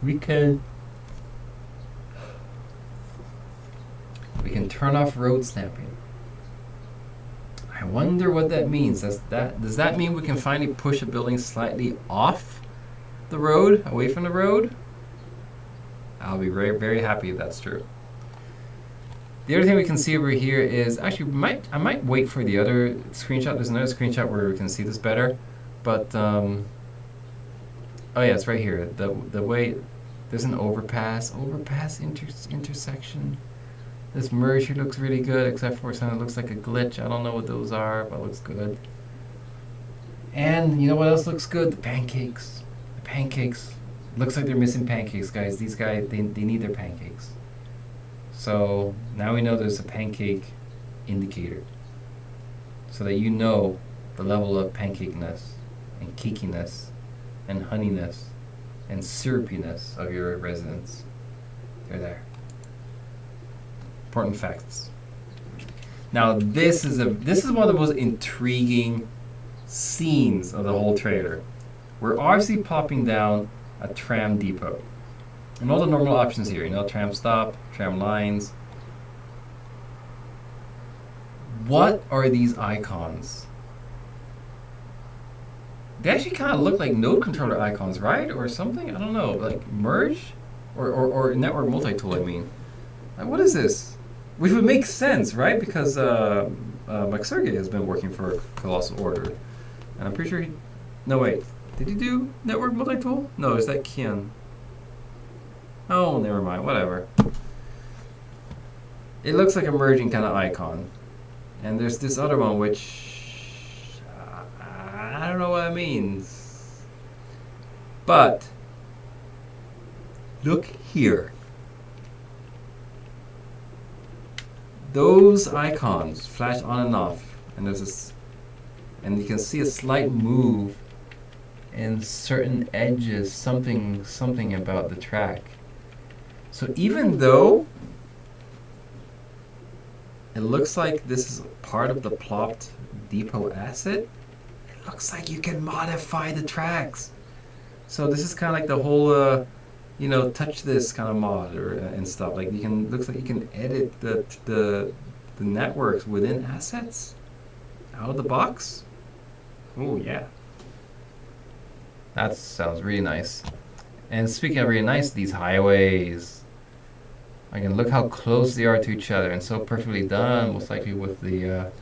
We can turn off road snapping. I wonder what that means. Does that mean we can finally push a building slightly off the road, away from the road? I'll be very, very happy if that's true. The other thing we can see over here is actually I might wait for the other screenshot. There's another screenshot where we can see this better, but oh yeah, it's right here. The way there's an overpass intersection. This merge here looks really good, except for something that looks like a glitch. I don't know what those are, but it looks good. And you know what else looks good? The pancakes. The pancakes. Looks like they're missing pancakes, guys. These guys, they need their pancakes. So now we know there's a pancake indicator. So that you know the level of pancakeness and cakiness and honeyness and syrupiness of your residents. They're there. Important facts. Now this is one of the most intriguing scenes of the whole trailer. We're obviously popping down a tram depot. And all the normal options here, you know, tram stop, tram lines. What are these icons? They actually kind of look like node controller icons, right? Or something? I don't know. Like merge? Or network multi-tool, I mean. Like, what is this? Which would make sense, right? Because Mike Sergey has been working for Colossal Order. And I'm pretty sure he... No, wait. Did he do network multi-tool? No, is that Kian? Oh, never mind. Whatever. It looks like a merging kind of icon. And there's this other one which... I don't know what it means. But... look here. Those icons flash on and off, and there's this, and you can see a slight move in certain edges, something about the track. So even though it looks like this is part of the plopped depot asset, it looks like you can modify the tracks. So this is kind of like the whole you know, touch this kind of mod or and stuff. Like you can, looks like you can edit the networks within assets out of the box. Oh yeah, that sounds really nice. And speaking of really nice, these highways. Again, look how close they are to each other and so perfectly done. Most likely with the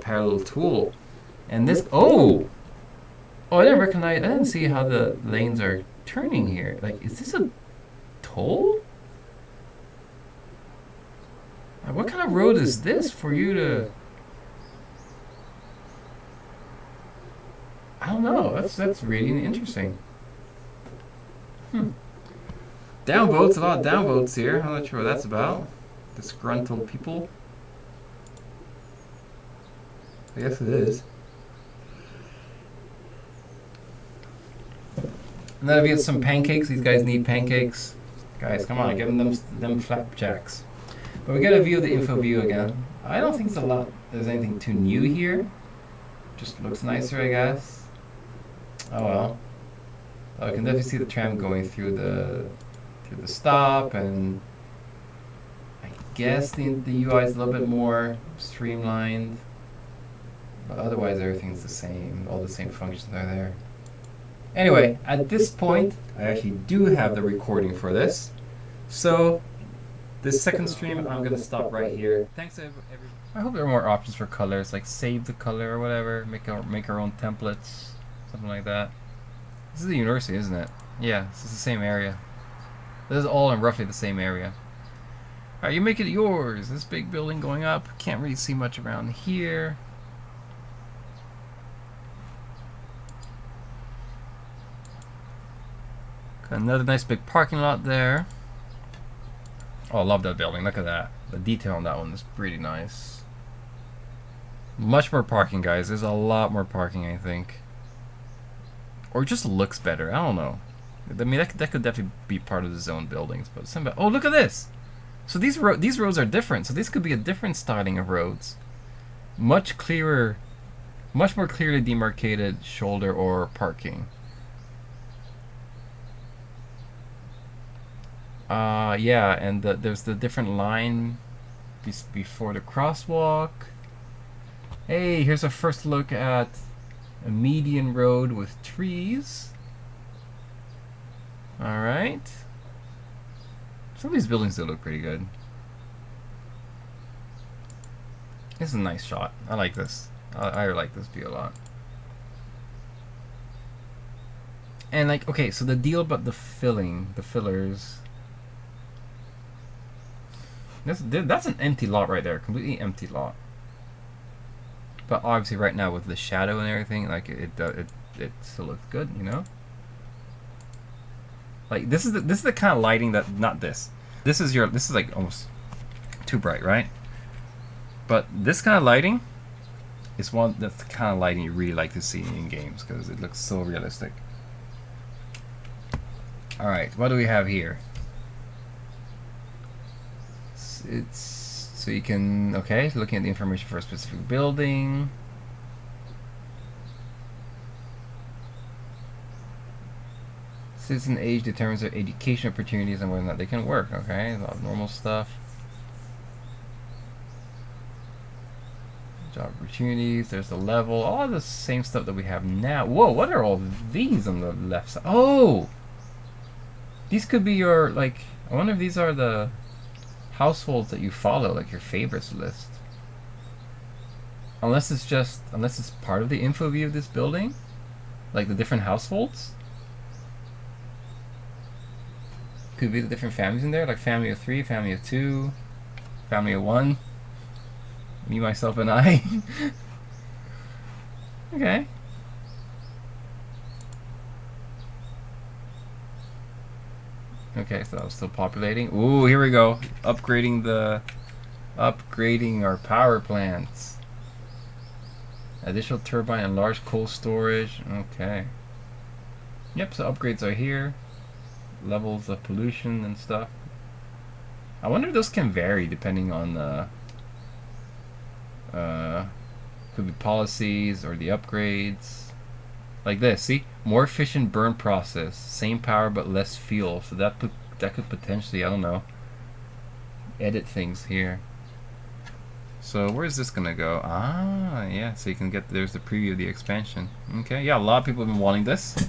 parallel tool. And this I didn't see how the lanes are turning here. Like, is this a toll? Like, what kind of road is this for you to... I don't know. That's really interesting. Downvotes, a lot of downvotes here. I'm not sure what that's about. Disgruntled people. I guess it is. And then we have some pancakes. These guys need pancakes. Guys, come on, give them flapjacks. But we got a view of the info view again. I don't think there's anything too new here. Just looks nicer, I guess. Oh well. I can definitely see the tram going through the stop, and I guess the UI is a little bit more streamlined. But otherwise everything's the same. All the same functions are there. Anyway, at this point, I actually do have the recording for this. So, this second stream, I'm going to stop right here. Thanks everyone. I hope there are more options for colors, like save the color or whatever, make our own templates, something like that. This is the university, isn't it? Yeah, this is the same area. This is all in roughly the same area. Alright, you make it yours. This big building going up. Can't really see much around here. Got another nice big parking lot there. Oh, I love that building. Look at that. The detail on that one is pretty nice. Much more parking, guys. There's a lot more parking, I think. Or it just looks better. I don't know. I mean, that could definitely be part of the zone buildings. But somebody, oh, look at this. So these roads are different. So this could be a different styling of roads. Much clearer, much more clearly demarcated shoulder or parking. Yeah, and there's the different line before the crosswalk. Hey, here's a first look at a median road with trees. Alright. Some of these buildings do look pretty good. This is a nice shot. I like this. I like this view a lot. And like, okay, so the deal about the fillers. That's an empty lot right there, completely empty lot. But obviously, right now with the shadow and everything, like it still looks good, you know. Like this is the kind of lighting that this is like almost too bright, right? But this kind of lighting is that's the kind of lighting you really like to see in games because it looks so realistic. All right, what do we have here? It's so you can looking at the information for a specific building. Citizen age determines their education opportunities and whether or not they can work. Okay, a lot of normal stuff. Job opportunities. There's the level. All the same stuff that we have now. Whoa, what are all these on the left side? Oh, these could be your like. I wonder if these are the households that you follow, like your favorites list. Unless it's part of the info view of this building, like the different households. Could be the different families in there, like family of 3, family of 2, family of 1, me, myself, and I. Okay. Okay, so that was still populating. Ooh, here we go. Upgrading our power plants. Additional turbine and large coal storage. Okay. Yep, so upgrades are here. Levels of pollution and stuff. I wonder if those can vary depending on the could be policies or the upgrades. Like this, see? More efficient burn process, same power but less fuel. So that could potentially, I don't know, edit things here. So where's this gonna go? Ah, yeah. So you can get there's the preview of the expansion. Okay, yeah. A lot of people have been wanting this.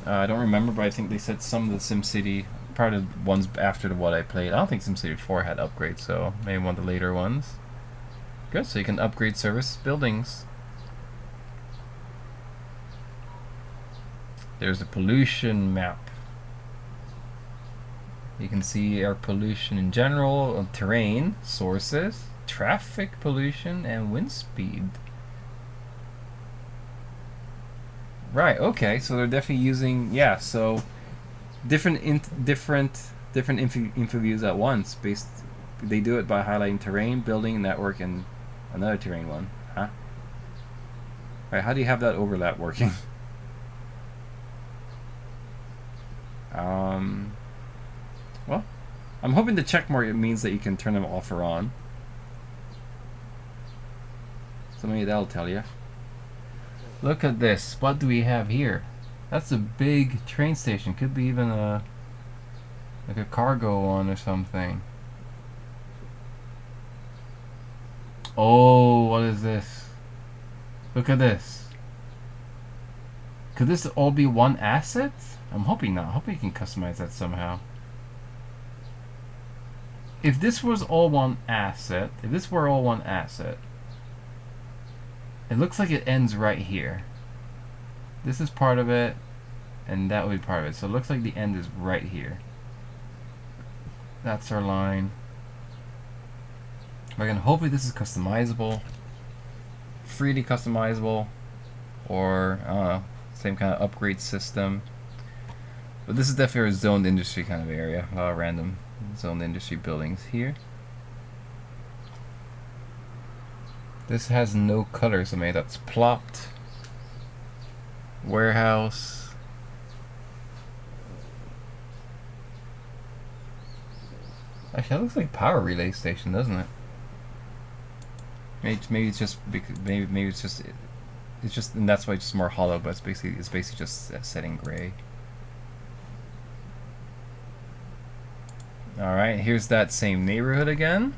I don't remember, but I think they said some of the SimCity, part of the ones after what I played. I don't think SimCity 4 had upgrades, so maybe one of the later ones. Good. So you can upgrade service buildings. There's a pollution map. You can see air pollution in general, terrain, sources, traffic pollution, and wind speed. Right, okay, so they're definitely using, yeah, so different info views at once. They do it by highlighting terrain, building, network, and another terrain one. Huh? Right, how do you have that overlap working? I'm hoping the check mark means that you can turn them off or on. So maybe that'll tell you. Look at this. What do we have here? That's a big train station. Could be even a like a cargo one or something. Oh, what is this? Look at this. Could this all be one asset? I'm hoping not. I hope you can customize that somehow. If this was all one asset, it looks like it ends right here. This is part of it, and that would be part of it. So it looks like the end is right here. That's our line. Again, hopefully this is customizable, freely customizable, or same kind of upgrade system. But this is definitely a zoned industry kind of area. Random zoned industry buildings here. This has no color, so maybe that's plopped. Warehouse. Actually, that looks like power relay station, doesn't it? Maybe it's just maybe it's just and that's why it's just more hollow. But it's basically just set in gray. All right, here's that same neighborhood again.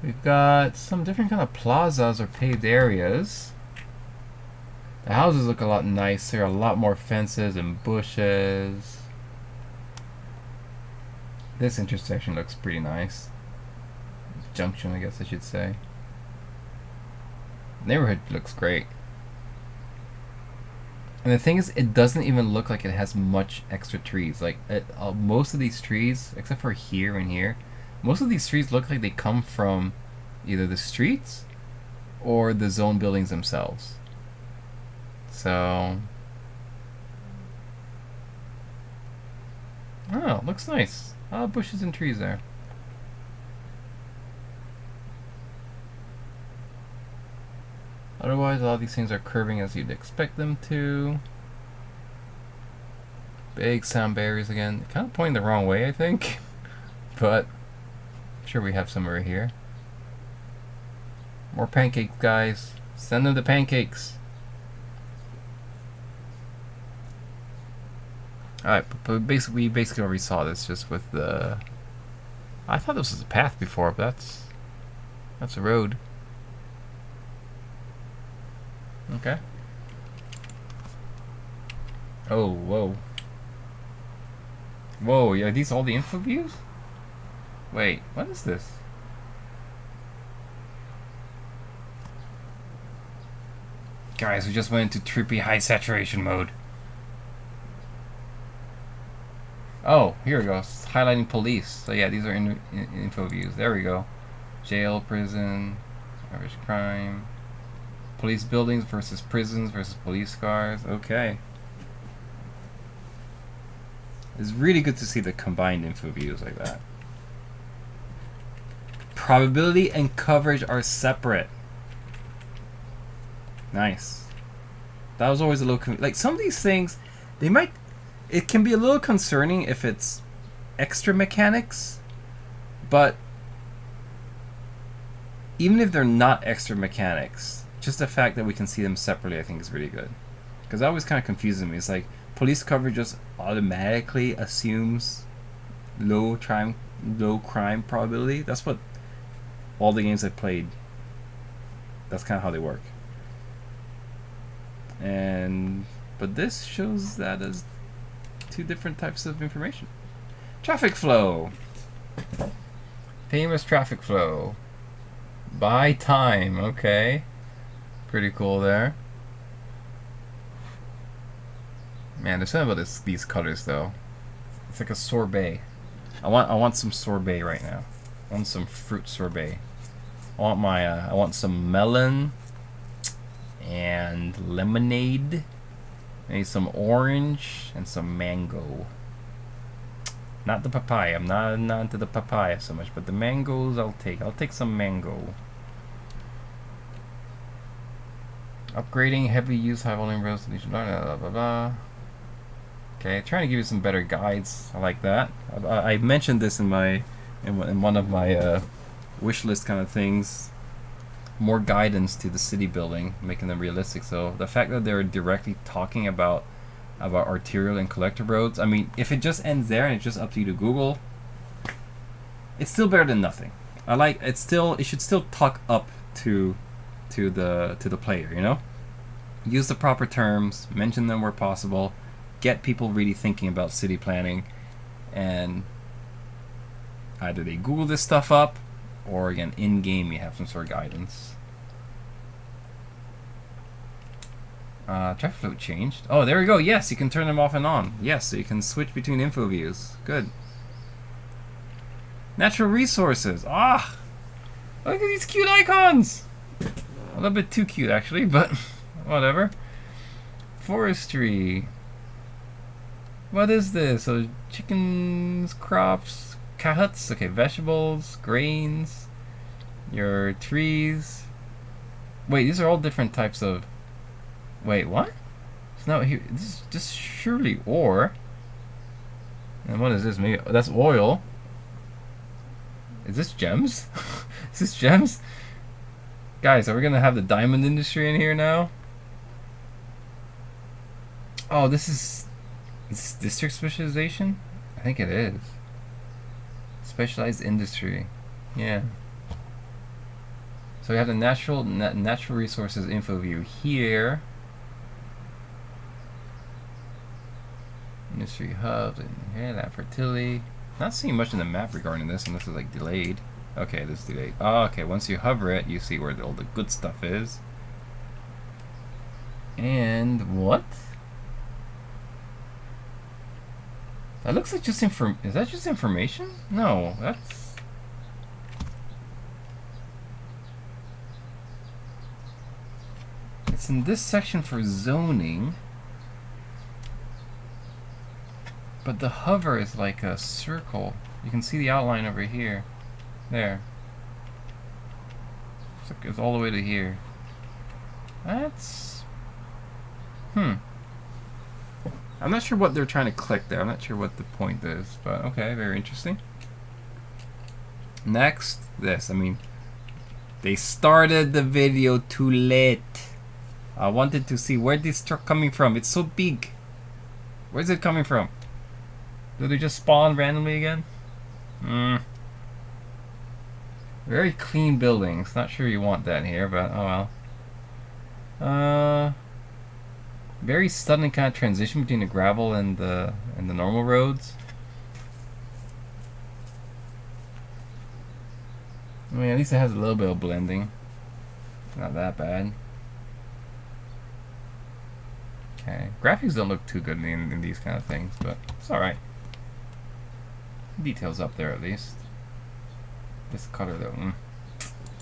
We've got some different kind of plazas or paved areas. The houses look a lot nicer, a lot more fences and bushes. This intersection looks pretty nice. Junction, I guess I should say. Neighborhood looks great. And the thing is, it doesn't even look like it has much extra trees. Like, most of these trees, except for here and here, most of these trees look like they come from either the streets or the zone buildings themselves. So, oh, looks nice. Bushes and trees there. Otherwise, a lot of these things are curving as you'd expect them to. Big sound barriers again. Kind of pointing the wrong way, I think. But I'm sure we have some over here. More pancakes, guys. Send them the pancakes. Alright, but we basically already saw this just with the... I thought this was a path before, but that's a road. Okay. Oh, whoa. Whoa, are these all the info views? Wait, what is this? Guys, we just went into trippy high saturation mode. Oh, here we go. It's highlighting police. So yeah, these are info views. There we go. Jail, prison, average crime. Police buildings versus prisons versus police cars. Okay. It's really good to see the combined info views like that. Probability and coverage are separate. Nice. That was always a little... like, some of these things, they might... it can be a little concerning if it's extra mechanics, but even if they're not extra mechanics, just the fact that we can see them separately, I think is really good. Because that always kind of confuses me. It's like police coverage just automatically assumes low crime probability. That's what all the games I've played, that's kind of how they work. But this shows that as two different types of information. Traffic flow. Famous traffic flow. By time, okay. Pretty cool there. Man, there's something about these colors though. It's like a sorbet. I want some sorbet right now. I want some fruit sorbet. I want some melon and lemonade. Maybe some orange and some mango. Not the papaya. I'm not into the papaya so much, but the mangoes I'll take. I'll take some mango. Upgrading heavy use high volume resolution. Blah blah blah blah. Okay, trying to give you some better guides. I like that. I mentioned this in one of my wish list kind of things. More guidance to the city building, making them realistic. So the fact that they're directly talking about arterial and collector roads. I mean, if it just ends there and it's just up to you to Google, it's still better than nothing. It should still talk up to the player, you know? Use the proper terms, mention them where possible, get people really thinking about city planning, and either they Google this stuff up, or again, in-game you have some sort of guidance. Traffic flow changed. Oh, there we go. Yes, you can turn them off and on. Yes, so you can switch between info views. Good. Natural resources. Ah! Look at these cute icons! A little bit too cute, actually, but whatever. Forestry. What is this? So, chickens, crops, huts. Okay, vegetables, grains, your trees. Wait, these are all different types of... Wait, what? It's not here. This is just surely ore. And what is this? Maybe that's oil. Is this gems? Is this gems? Guys, are we gonna have the diamond industry in here now? Oh, is this district specialization? I think it is. Specialized industry. Yeah. So we have the natural resources info view here. Industry hubs and yeah, that fertility. Not seeing much in the map regarding this, and this is like delayed. Okay, this is delayed. Oh, okay, once you hover it, you see where all the good stuff is. And what? That looks like just is that just information? No, that's... It's in this section for zoning. But the hover is like a circle. You can see the outline over here. There. It's all the way to here. That's... I'm not sure what they're trying to click there. I'm not sure what the point is. But okay, very interesting. Next, this. I mean, they started the video too late. I wanted to see where this truck coming from. It's so big. Where's it coming from? Do they just spawn randomly again? Very clean buildings. Not sure you want that here, but oh well. Very sudden kind of transition between the gravel and the normal roads. I mean, at least it has a little bit of blending. Not that bad. Okay, graphics don't look too good in these kind of things, but it's alright. Details up there at least. This color though,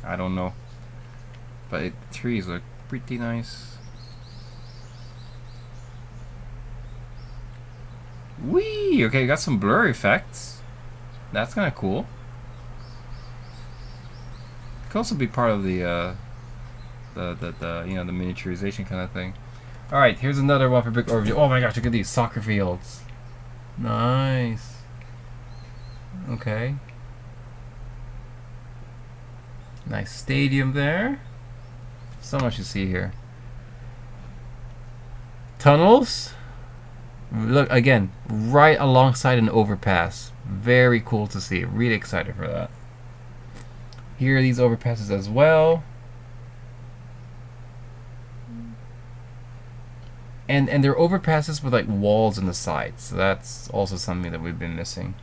I don't know. But the trees look pretty nice. Whee! Okay, got some blur effects. That's kind of cool. Could also be part of the you know, the miniaturization kind of thing. All right, here's another one for big overview. Oh my gosh, look at these soccer fields. Nice. Okay. Nice stadium there. So much to see here. Tunnels. Look, again, right alongside an overpass. Very cool to see. Really excited for that. Here are these overpasses as well. And they're overpasses with like walls in the sides. So that's also something that we've been missing.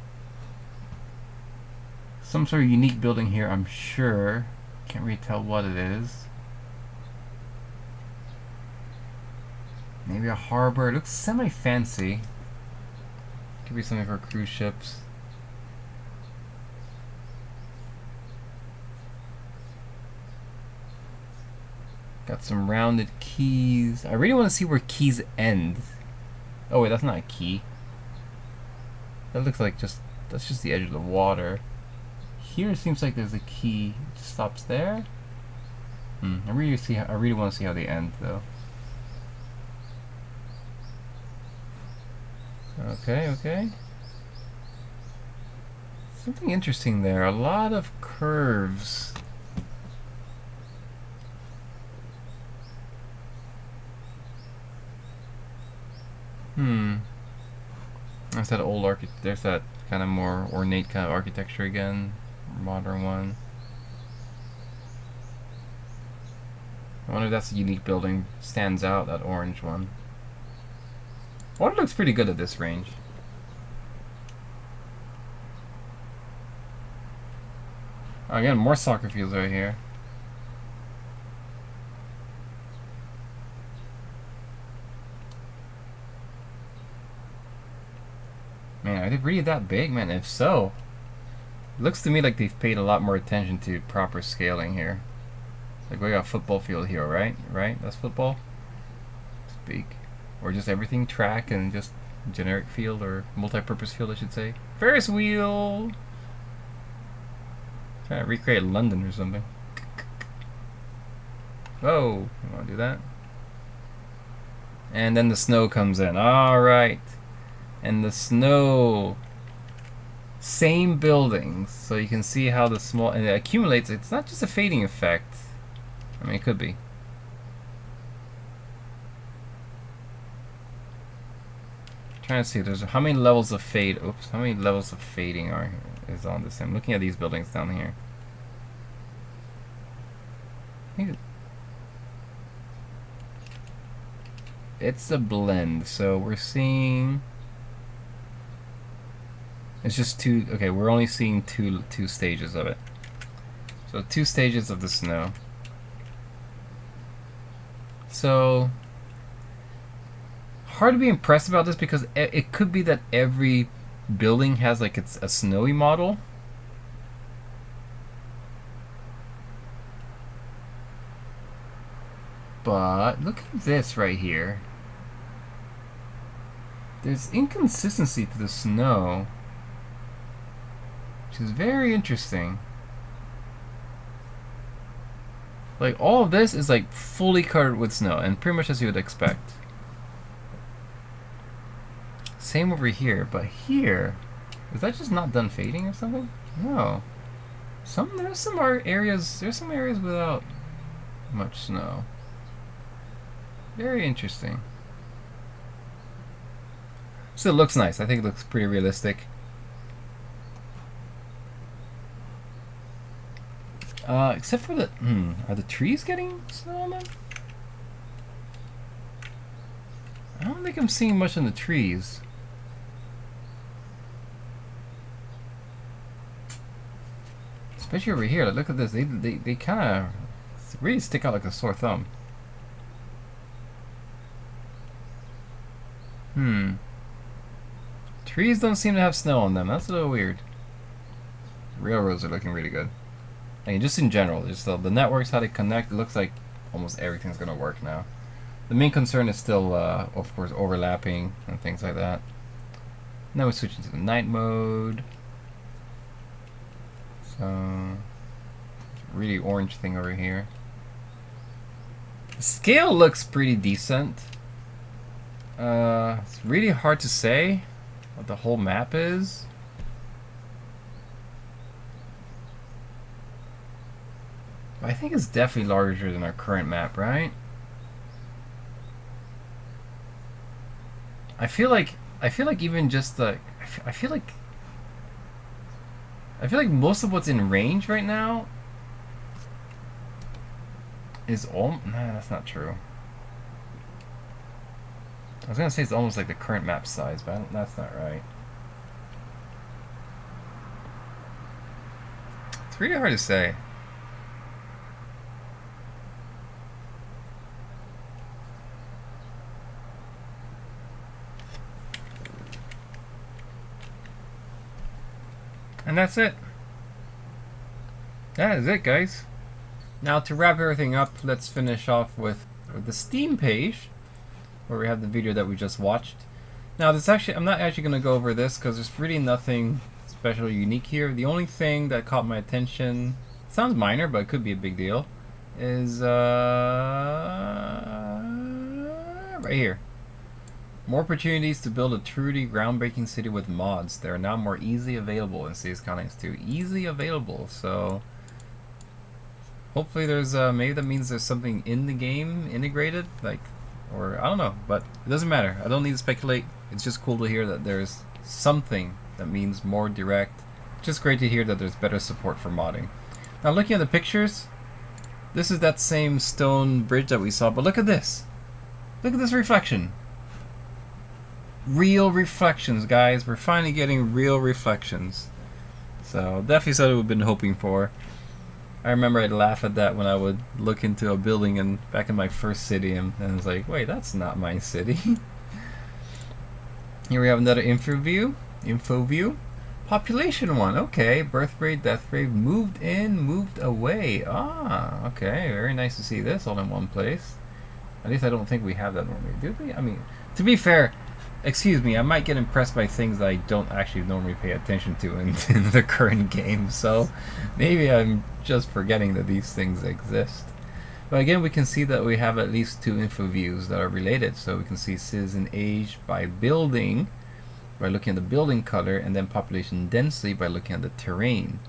Some sort of unique building here, I'm sure. Can't really tell what it is. Maybe a harbor. It looks semi-fancy. Could be something for cruise ships. Got some rounded keys. I really want to see where keys end. Oh wait, that's not a key. That looks like that's just the edge of the water. Here it seems like there's a key. It just stops there. I really want to see how they end though. Okay, okay. Something interesting there. A lot of curves. There's that old there's that kind of more ornate kind of architecture again. Modern one. I wonder if that's a unique building. Stands out, that orange one. Water looks pretty good at this range. Again, more soccer fields right here. Man, are they really that big? Man, if so, it looks to me like they've paid a lot more attention to proper scaling here. Like we got a football field here, right? Right? That's football? It's big. Or just everything track and just generic field or multi-purpose field, I should say. Ferris wheel! Trying to recreate London or something. Whoa! You want to do that? And then the snow comes in. Alright. And the snow. Same buildings. So you can see how the small... And it accumulates. It's not just a fading effect. I mean, it could be. Trying to see, there's how many levels of fade. Oops, how many levels of fading is on this? I'm looking at these buildings down here. I think it's a blend, so we're seeing. It's just two. Okay, we're only seeing two stages of it. So 2 stages of the snow. So hard to be impressed about this because it could be that every building has like it's a snowy model. But look at this right here. There's inconsistency to the snow, which is very interesting. Like all of this is like fully covered with snow, and pretty much as you would expect. Same over here, but here, is that just not done fading or something? No. There's some areas without much snow. Very interesting. Still looks nice. I think it looks pretty realistic. Except for the are the trees getting snow on them? I don't think I'm seeing much in the trees. Especially over here, look at this. They kind of really stick out like a sore thumb. Trees don't seem to have snow on them. That's a little weird. Railroads are looking really good. I mean, just in general, just the networks, how they connect, it looks like almost everything's going to work now. The main concern is still, of course, overlapping and things like that. Now we're switching to the night mode. So, really orange thing over here. The scale looks pretty decent. It's really hard to say what the whole map is. But I think it's definitely larger than our current map, right? I feel like even just the I feel like most of what's in range right now is all. Nah, that's not true. I was gonna say it's almost like the current map size, but that's not right. It's really hard to say. And that's it. That is it, guys. Now to wrap everything up, let's finish off with the Steam page, where we have the video that we just watched. Now this I'm not actually going to go over this because there's really nothing special or unique here. The only thing that caught my attention, it sounds minor but it could be a big deal, is right here. More opportunities to build a truly groundbreaking city with mods. They are now more easily available in Cities Skylines 2. Easily available, so hopefully there's maybe that means there's something in the game integrated, like, or I don't know, but it doesn't matter. I don't need to speculate. It's just cool to hear that there's something that means more direct. Just great to hear that there's better support for modding. Now looking at the pictures, this is that same stone bridge that we saw, but look at this. Look at this reflection. Real reflections, guys. We're finally getting real reflections. So definitely something we've been hoping for. I remember I'd laugh at that when I would look into a building and back in my first city and I was like, wait, that's not my city. Here we have another info view. Population one, okay. Birth rate, death rate, moved in, moved away. Ah, okay. Very nice to see this all in one place. At least I don't think we have that normally, do we? I mean, to be fair, excuse me, I might get impressed by things that I don't actually normally pay attention to in the current game, so maybe I'm just forgetting that these things exist. But again, we can see that we have at least 2 info views that are related. So we can see citizen age by building, by looking at the building color, and then population density by looking at the terrain.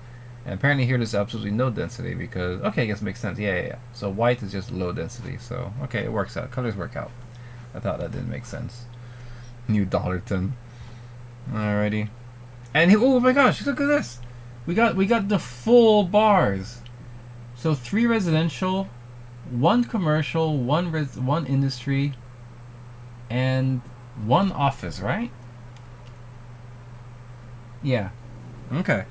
And apparently here there's absolutely no density because, okay, I guess it makes sense. Yeah. So white is just low density. So, okay, it works out. Colors work out. I thought that didn't make sense. New Dollarton. Alrighty. And oh my gosh, look at this. We got the full bars. So 3 residential, 1 commercial, 1 industry, and 1 office, right? Yeah. Okay.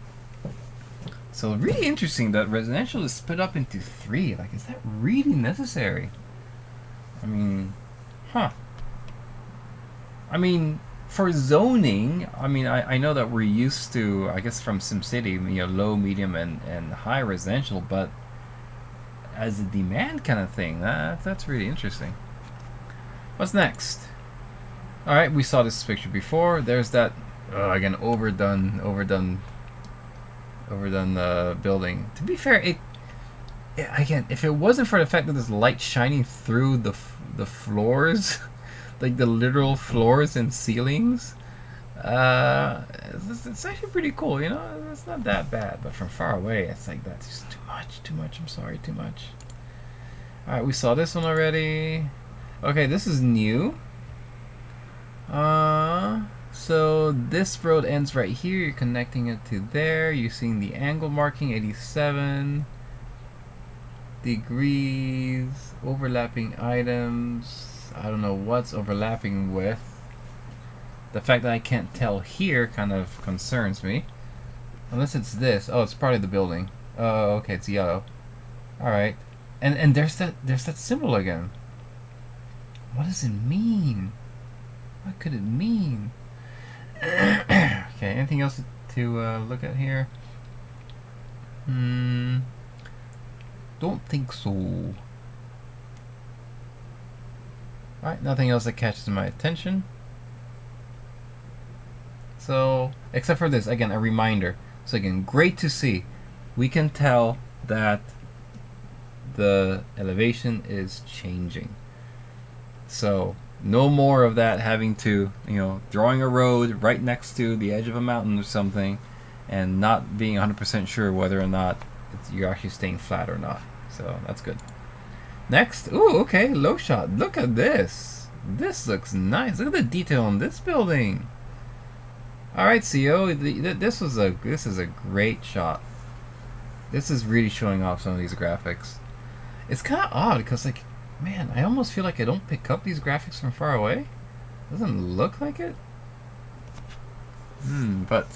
So really interesting that residential is split up into 3. Like, is that really necessary? I mean, huh. I mean, for zoning, I mean, I know that we're used to, I guess from SimCity, you know, low, medium, and high residential, but as a demand kind of thing, that's really interesting. What's next? Alright, we saw this picture before. There's that, again, overdone building. To be fair, again, if it wasn't for the fact that there's light shining through the floors, like the literal floors and ceilings, it's actually pretty cool, you know. It's not that bad, but from far away, it's like that's just too much. I'm sorry, too much. All right, we saw this one already. Okay, this is new. So this road ends right here. You're connecting it to there. You're seeing the angle marking 87 degrees, overlapping items. I don't know what's overlapping with. The fact that I can't tell here kind of concerns me. Unless it's this. Oh, it's part of the building. Oh, okay, it's yellow. Alright. And there's that symbol again. What does it mean? What could it mean? Okay, anything else to look at here? Don't think so. Alright, nothing else that catches my attention. So, except for this, again, a reminder. So again, great to see. We can tell that the elevation is changing. So, no more of that having to, you know, drawing a road right next to the edge of a mountain or something and not being 100% sure whether or not you're actually staying flat or not. So, that's good. Next, ooh, okay, low shot. Look at this. This looks nice. Look at the detail on this building. All right, CO. This is a great shot. This is really showing off some of these graphics. It's kind of odd because, like, man, I almost feel like I don't pick up these graphics from far away. Doesn't look like it. But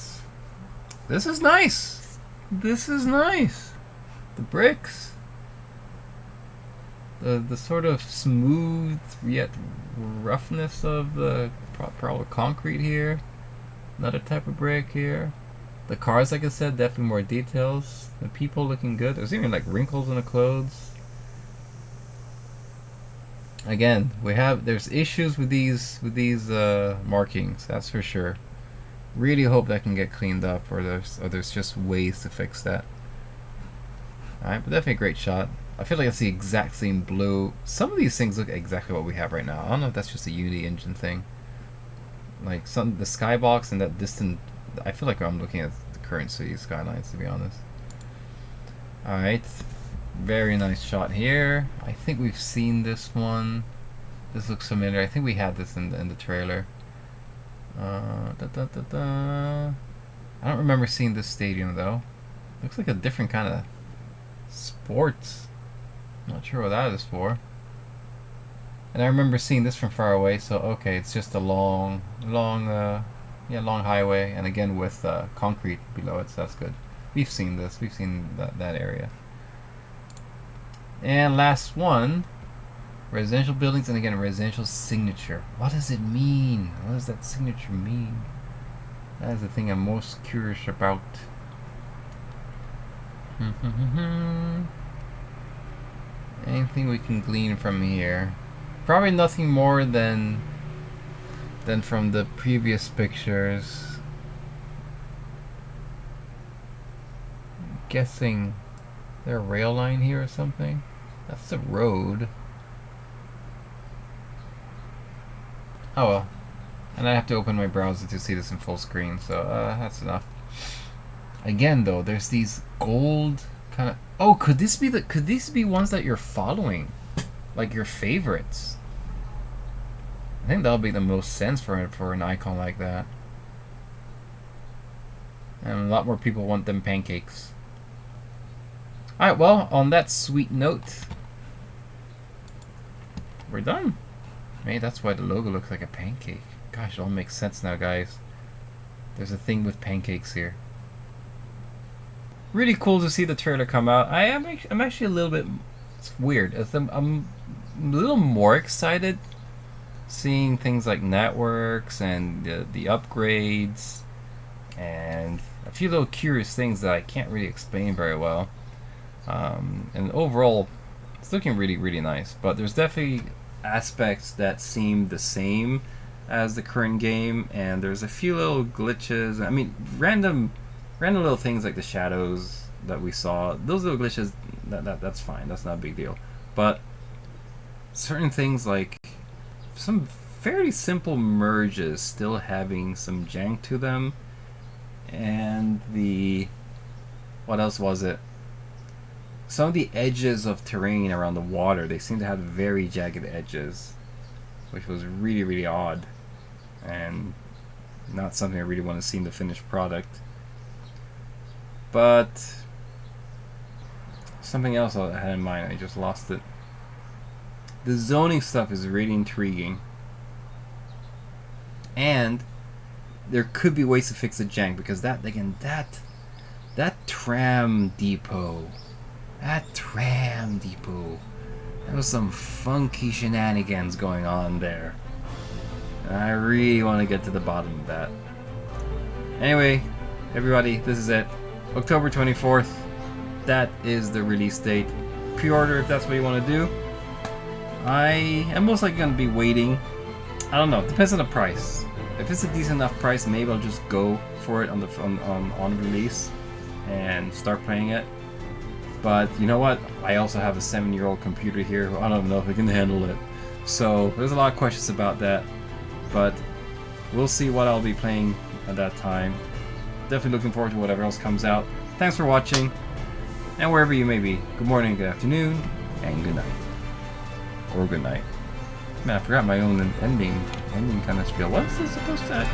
this is nice. This is nice. The bricks. The sort of smooth yet roughness of the probably concrete here. Another type of brick here. The cars, like I said, definitely more details. The people looking good. There's even like wrinkles in the clothes. Again, there's issues with these markings. That's for sure. Really hope that can get cleaned up, or there's just ways to fix that. All right, but definitely a great shot. I feel like it's the exact same blue. Some of these things look exactly what we have right now. I don't know if that's just a Unity engine thing, like the skybox and that distant. I feel like I'm looking at the current city skylines, to be honest. All right, very nice shot here. I think we've seen this one. This looks familiar. I think we had this in the trailer. I don't remember seeing this stadium though. Looks like a different kind of sports. Not sure what that is for. And I remember seeing this from far away, so okay, it's just a long highway, and again with concrete below it, so that's good. We've seen this. We've seen that area. And last one, residential buildings, and again, residential signature. What does it mean? What does that signature mean? That is the thing I'm most curious about. Anything we can glean from here? Probably nothing more than from the previous pictures. I'm guessing there a rail line here or something? That's the road. Oh well. And I have to open my browser to see this in full screen, so that's enough. Again though, there's these gold kind of... Oh, could these be ones that you're following? Like your favorites? I think that'll be the most sense for an icon like that. And a lot more people want them pancakes. Alright, well, on that sweet note, we're done. Maybe that's why the logo looks like a pancake. Gosh, it all makes sense now, guys. There's a thing with pancakes here. Really cool to see the trailer come out. I'm actually a little bit... It's weird. I'm a little more excited seeing things like networks and the upgrades and a few little curious things that I can't really explain very well. And overall, it's looking really, really nice. But there's definitely aspects that seem the same as the current game, and there's a few little glitches. I mean, random little things like the shadows that we saw. Those little glitches, that's fine. That's not a big deal. But certain things like some fairly simple merges still having some jank to them, and what else was it? Some of the edges of terrain around the water, they seem to have very jagged edges, which was really, really odd, and not something I really want to see in the finished product. But something else I had in mind, I just lost it. The zoning stuff is really intriguing, and there could be ways to fix the jank, because that tram depot, that was some funky shenanigans going on there, and I really want to get to the bottom of that. Anyway, everybody, this is it. October 24th, that is the release date. Pre-order if that's what you want to do. I am most likely going to be waiting. I don't know, depends on the price. If it's a decent enough price, maybe I'll just go for it on release and start playing it. But you know what? I also have a 7-year-old computer here who I don't know if it can handle it. So there's a lot of questions about that. But we'll see what I'll be playing at that time. Definitely looking forward to whatever else comes out. Thanks for watching, and wherever you may be, good morning, good afternoon, and good night. Or good night. Man, I forgot my own ending kind of spiel. What is this supposed to...